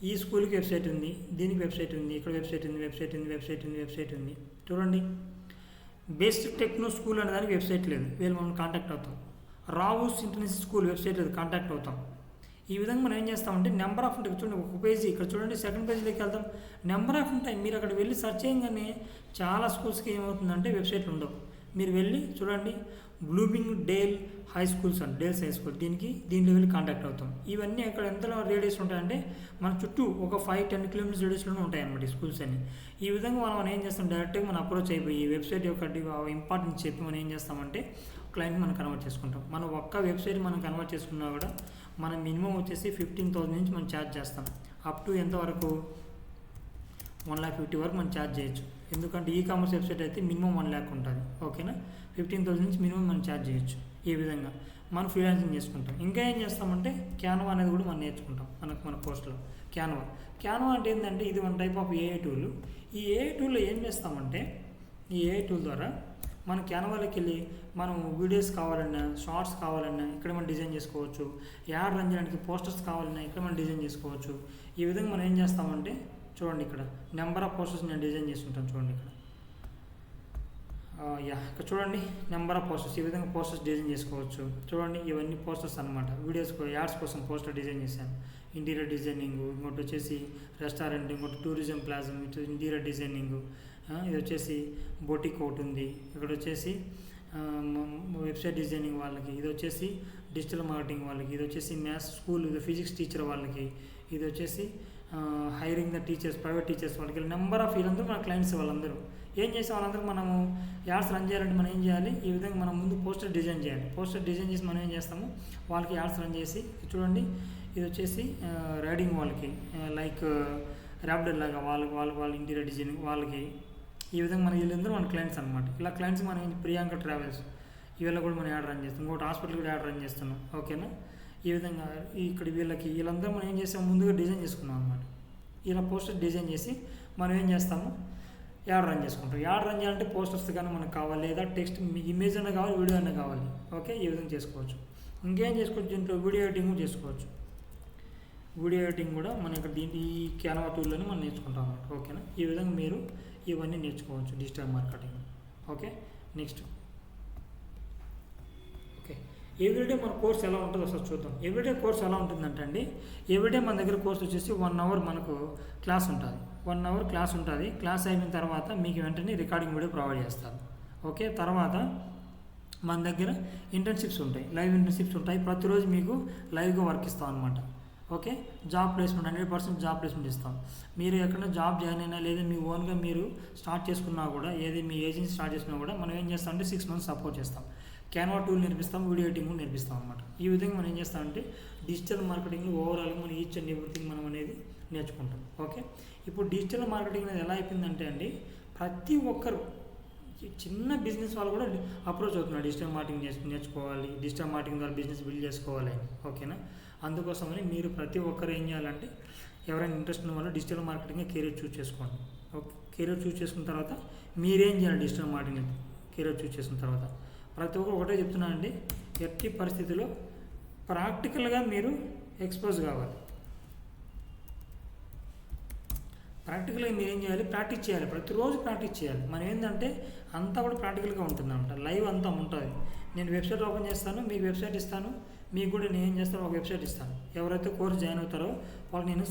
ఈ స్కూల్కి వెబ్సైట్ ఉంది, దీనికి వెబ్సైట్ ఉంది, ఇక్కడ వెబ్సైట్ ఉంది. చూడండి, బెస్ట్ టెక్నో స్కూల్ అనే దానికి వెబ్సైట్ లేదు, వీళ్ళు మనం కాంటాక్ట్ అవుతాం. రావుస్ ఇంటర్నేషనల్ స్కూల్ వెబ్సైట్ లేదు, కాంటాక్ట్ అవుతాం. ఈ విధంగా మనం ఏం చేస్తామంటే నెంబర్ ఆఫ్ ఉంటాయి. చూడండి, ఒక పేజీ ఇక్కడ చూడండి, సెకండ్ పేజీలోకి వెళ్తాం, నెంబర్ ఆఫ్ ఉంటాయి. మీరు అక్కడ వెళ్ళి సెర్చ్ చేయగానే చాలా స్కూల్స్కి ఏమవుతుందంటే వెబ్సైట్లు ఉండవు. మీరు వెళ్ళి చూడండి, Bloomingdale high schools and Dales high school, దీంట్లో వెళ్ళి కాంటాక్ట్ అవుతాం. ఇవన్నీ అక్కడ ఎంతలో రేడియస్ ఉంటాయంటే మన చుట్టూ ఒక 5-10 కిలోమీటర్స్ రేడియస్లోనే ఉంటాయి అన్నమాట ఈ స్కూల్స్ అన్ని. ఈ విధంగా మనం ఏం చేస్తాం, డైరెక్ట్గా మనం అప్రోచ్ అయిపోయి వెబ్సైట్ యొక్క ఇంపార్టెన్స్ చెప్పి మనం ఏం చేస్తామంటే క్లయింట్ మనం కన్వర్ట్ చేసుకుంటాం. మనం ఒక్క వెబ్సైట్ మనం కన్వర్ట్ చేసుకున్నా కూడా మనం మినిమం వచ్చేసి 15,000 నుంచి మనం ఛార్జ్ చేస్తాం. అప్ టు ఎంతవరకు 1,50,000 వరకు మనం ఛార్జ్ చేయొచ్చు. ఎందుకంటే ఈ కామర్స్ వెబ్సైట్ అయితే మినిమం 1,00,000 ఉంటుంది. ఓకేనా, 15,000 నుంచి మినిమం మనం ఛార్జ్ చేయొచ్చు. ఈ విధంగా మనం ఫ్రీలాన్సింగ్ చేసుకుంటాం. ఇంకా ఏం చేస్తామంటే క్యాన్వా అనేది కూడా మనం నేర్చుకుంటాం మన కోర్సులో. క్యాన్వా అంటే ఏంటంటే ఇది one type of AI tool. ఈ ఏఐ టూల్లో ఏం చేస్తామంటే ఈ ఏఐ టూల్ ద్వారా మన క్యాన్వాలోకి వెళ్ళి మనం వీడియోస్ కావాలన్నా, షార్ట్స్ కావాలన్నా ఇక్కడ మనం డిజైన్ చేసుకోవచ్చు. యాడ్ రన్ చేయడానికి పోస్టర్స్ కావాలన్నా ఇక్కడ మనం డిజైన్ చేసుకోవచ్చు. ఈ విధంగా మనం ఏం చేస్తామంటే చూడండి, ఇక్కడ నెంబర్ ఆఫ్ పోస్టర్స్ నేను డిజైన్ చేసుకుంటాను. చూడండి ఇక్కడ చూడండి, నెంబర్ ఆఫ్ పోస్టర్స్, ఈ విధంగా పోస్టర్స్ డిజైన్ చేసుకోవచ్చు. చూడండి, ఇవన్నీ పోస్టర్స్ అనమాట. వీడియోస్ యాడ్స్ కోసం పోస్టర్ డిజైన్ చేశాను. ఇంటీరియర్ డిజైనింగ్, ఇంకోటి వచ్చేసి రెస్టారెంట్, ఇంకోటి టూరిజం ప్లాజా, ఇంటీరియర్ డిజైనింగ్, ఇది వచ్చేసి బొటిక్ ఒకటి ఉంది. ఇక్కడ వచ్చేసి వెబ్సైట్ డిజైనింగ్ వాళ్ళకి, ఇది వచ్చేసి డిజిటల్ మార్కెటింగ్ వాళ్ళకి, ఇది వచ్చేసి మ్యాథ్స్ స్కూల్, ఇది ఫిజిక్స్ టీచర్ వాళ్ళకి, ఇది వచ్చేసి hiring the teachers, private teachers వాళ్ళకి, నెంబర్ ఆఫ్ వీళ్ళందరూ మన క్లయింట్స్. వాళ్ళందరూ ఏం చేసే వాళ్ళందరూ మనము యాడ్స్ రన్ చేయాలంటే మనం ఏం చేయాలి, ఈ విధంగా మనం ముందు పోస్టర్ డిజైన్ చేయాలి. పోస్టర్ డిజైన్ చేసి మనం ఏం చేస్తాము, వాళ్ళకి యాడ్స్ రన్ చేసి చూడండి, ఇది వచ్చేసి రైడింగ్ వాళ్ళకి, లైక్ ర్యాపిడో లాగా వాళ్ళ ఇంటీరియర్ డిజైనింగ్ వాళ్ళకి. ఈ విధంగా మన వీళ్ళందరూ మన క్లయింట్స్ అనమాట. ఇలా క్లయింట్స్ మనం ప్రియాంక ట్రావెల్స్ ఇవాళ కూడా మనం యాడ్ రన్ చేస్తాం. ఇంకోటి హాస్పిటల్ కూడా యాడ్ రన్ చేస్తున్నాం. ఓకేనా, ఈ విధంగా ఇక్కడ వీళ్ళందరూ మనం ఏం చేస్తాం, ముందుగా డిజైన్ చేసుకున్నాం అనమాట. ఇలా పోస్టర్ డిజైన్ చేసి మనం ఏం చేస్తాము, యాడ్ రన్ చేసుకుంటాం. యాడ్ రన్ చేయాలంటే పోస్టర్స్ కానీ మనకు కావాలి, లేదా టెక్స్ట్ ఇమేజ్ అయినా కావాలి, వీడియో అయినా కావాలి. ఓకే, ఈ విధంగా చేసుకోవచ్చు. ఇంకేం చేసుకోవచ్చు, దీంట్లో వీడియో ఎడిటింగ్ చేసుకోవచ్చు. వీడియో ఎడిటింగ్ కూడా మనం ఇక్కడ ఈ క్యాన్వా టూల్లోనే మనం నేర్చుకుంటాం అన్నమాట. ఓకేనా, ఈ విధంగా మీరు ఇవన్నీ నేర్చుకోవచ్చు digital marketing. Okay, next okay, everyday మన కోర్స్ ఎలా ఉంటుందో ఒకసారి చూద్దాం. ఎవ్రీడే కోర్స్ ఎలా ఉంటుందంటే అండి, ఎవ్రీడే మన దగ్గర కోర్స్ వచ్చేసి 1 అవర్ మనకు క్లాస్ ఉంటుంది. 1 అవర్ క్లాస్ ఉంటుంది. క్లాస్ అయిన తర్వాత మీకు వెంటనే రికార్డింగ్ వీడియో ప్రొవైడ్ చేస్తారు. ఓకే, తర్వాత మన దగ్గర ఇంటర్న్షిప్స్ ఉంటాయి, లైవ్ ఇంటర్న్షిప్స్ ఉంటాయి. ప్రతిరోజు మీకు లైవ్గా వర్క్ ఇస్తాం అనమాట. Okay, job placement 100% job placement ఇస్తాం. మీరు ఎక్కడైనా జాబ్ జాయిన్ అయినా లేదా మీ ఓన్గా మీరు స్టార్ట్ చేసుకున్నా కూడా, ఏది మీ ఏజెన్సీ స్టార్ట్ చేసుకున్నా కూడా మనం ఏం చేస్తామంటే 6 months సపోర్ట్ చేస్తాం. క్యాన్వా టూల్ నేర్పిస్తాం, వీడియో ఎడిటింగ్ కూడా నేర్పిస్తాం అనమాట. ఈ విధంగా మనం ఏం చేస్తామంటే డిజిటల్ మార్కెటింగ్లో ఓవరాల్గా మనం ఈచ్ అండ్ ఎవ్రీథింగ్ మనం అనేది నేర్చుకుంటాం. ఓకే, ఇప్పుడు డిజిటల్ మార్కెటింగ్ అనేది ఎలా అయిపోయిందంటే అండి, ప్రతి ఒక్కరు చిన్న బిజినెస్ వాళ్ళు కూడా అప్రోచ్ అవుతున్నారు. డిజిటల్ మార్కెటింగ్ నేర్చుకోవాలి, డిజిటల్ మార్కెటింగ్ ద్వారా బిజినెస్ బిల్డ్ చేసుకోవాలి అని. ఓకేనా, అందుకోసమని మీరు ప్రతి ఒక్కరు ఏం చేయాలంటే, ఎవరైనా ఇంట్రెస్ట్ ఉన్న వాళ్ళు డిజిటల్ మార్కెటింగ్ కెరీర్ చూస్ చేసుకోండి. ఓకే, కెరీర్ చూస్ చేసుకున్న తర్వాత మీరేం చేయాలి, డిజిటల్ మార్కెటింగ్ కెరీర్ చూస్ చేసుకున్న తర్వాత ప్రతి ఒక్కరు ఒకటే చెప్తున్నానండి, ఎట్టి పరిస్థితుల్లో ప్రాక్టికల్గా మీరు ఎక్స్పోజ్ కావాలి. ప్రాక్టికల్గా మీరు ఏం చేయాలి, ప్రాక్టీస్ చేయాలి, ప్రతిరోజు ప్రాక్టీస్ చేయాలి. మనం ఏంటంటే అంతా కూడా ప్రాక్టికల్గా ఉంటుందన్నమాట, లైవ్ అంతా ఉంటుంది. నేను వెబ్సైట్ ఓపెన్ చేస్తాను, మీకు వెబ్సైట్ ఇస్తాను, మీకు కూడా నేను ఏం చేస్తాను, ఒక వెబ్సైట్ ఇస్తాను. ఎవరైతే కోర్స్ జాయిన్ అవుతారో వాళ్ళకి నేను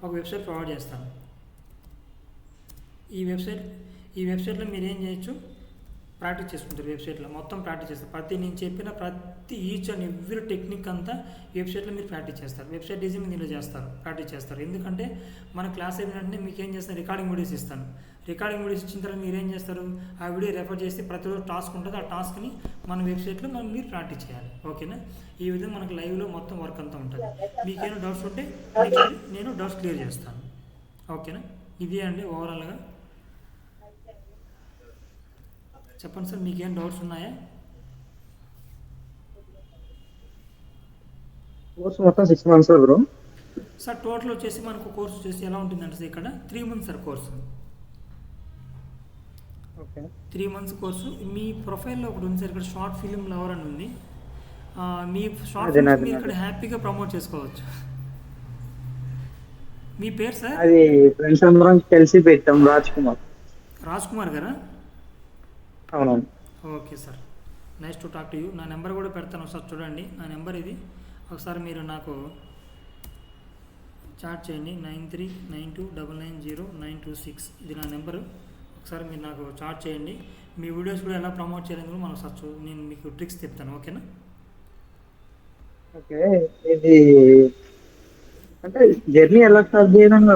ఒక వెబ్సైట్ ప్రొవైడ్ చేస్తాను. ఈ వెబ్సైట్లో మీరు ఏం చేయొచ్చు, ప్రాక్టీస్ చేసుకుంటారు. వెబ్సైట్లో మొత్తం ప్రాక్టీస్ చేస్తారు. నేను చెప్పిన ప్రతి ఈచ్ అండ్ ఎవ్రీ టెక్నిక్ అంతా వెబ్సైట్లో మీరు ప్రాక్టీస్ చేస్తారు. వెబ్సైట్ డిజైన్ మీరు ప్రాక్టీస్ చేస్తారు. ఎందుకంటే మన క్లాస్ అయిపోయినట్టే మీకు ఏం చేస్తారు, రికార్డింగ్ వీడియోస్ ఇస్తాను. రికార్డింగ్ వీడియోస్ ఇచ్చిన తర్వాత మీరు ఏం చేస్తారు, ఆ వీడియో రెఫర్ చేసి ప్రతిరోజు టాస్క్ ఉంటుంది. ఆ టాస్క్ని మన వెబ్సైట్లో మీరు ప్రాక్టీస్ చేయాలి. ఓకేనా, ఈ విధంగా మనకు లైవ్లో మొత్తం వర్క్ అంతా ఉంటుంది. మీకేమైనా డౌట్స్ ఉంటే నేను డౌట్స్ క్లియర్ చేస్తాను. ఓకేనా, ఇదే అండి ఓవరాల్గా. చెప్పండి సార్, మీకేం డౌట్స్ ఉన్నాయా? కోర్స్ మొత్తం 6 months బ్రో. సార్ టోటల్ వచ్చేసి మనకు కోర్స్ వచ్చేసి ఎలా ఉంటుందంటే సార్, ఇక్కడ 3 months sir course. Okay, 3 months course. మీ ప్రొఫైల్లో ఒకటి ఉంది సార్, ఇక్కడ షార్ట్ ఫిలిం లవర్ అని ఉంది. మీ షార్ట్ ఫిల్మ్స్ మీరు ఇక్కడ హ్యాపీగా ప్రమోట్ చేసుకోవచ్చు. మీ పేరు సార్? అది ఫ్రెండ్స్ అందరం కలిసి పెట్టాం, రాజ్ కుమార్ గారా? అవునవును. Okay sir, nice to talk to you. నా నెంబర్ కూడా పెడతాను, ఒకసారి చూడండి. నా నెంబర్ ఇది, ఒకసారి మీరు నాకు చాట్ చేయండి. 9392990926 ఇది నా నెంబరు. ఒకసారి మీరు నాకు చాట్ చేయండి. మీ వీడియోస్ కూడా ఎలా ప్రమోట్ చేయాలని కూడా మనం సర్చ్, నేను మీకు ట్రిక్స్ చెప్తాను. ఓకేనా? ఓకే, ఇది అంటే జర్నీ ఎలా స్టార్ట్ చేయడం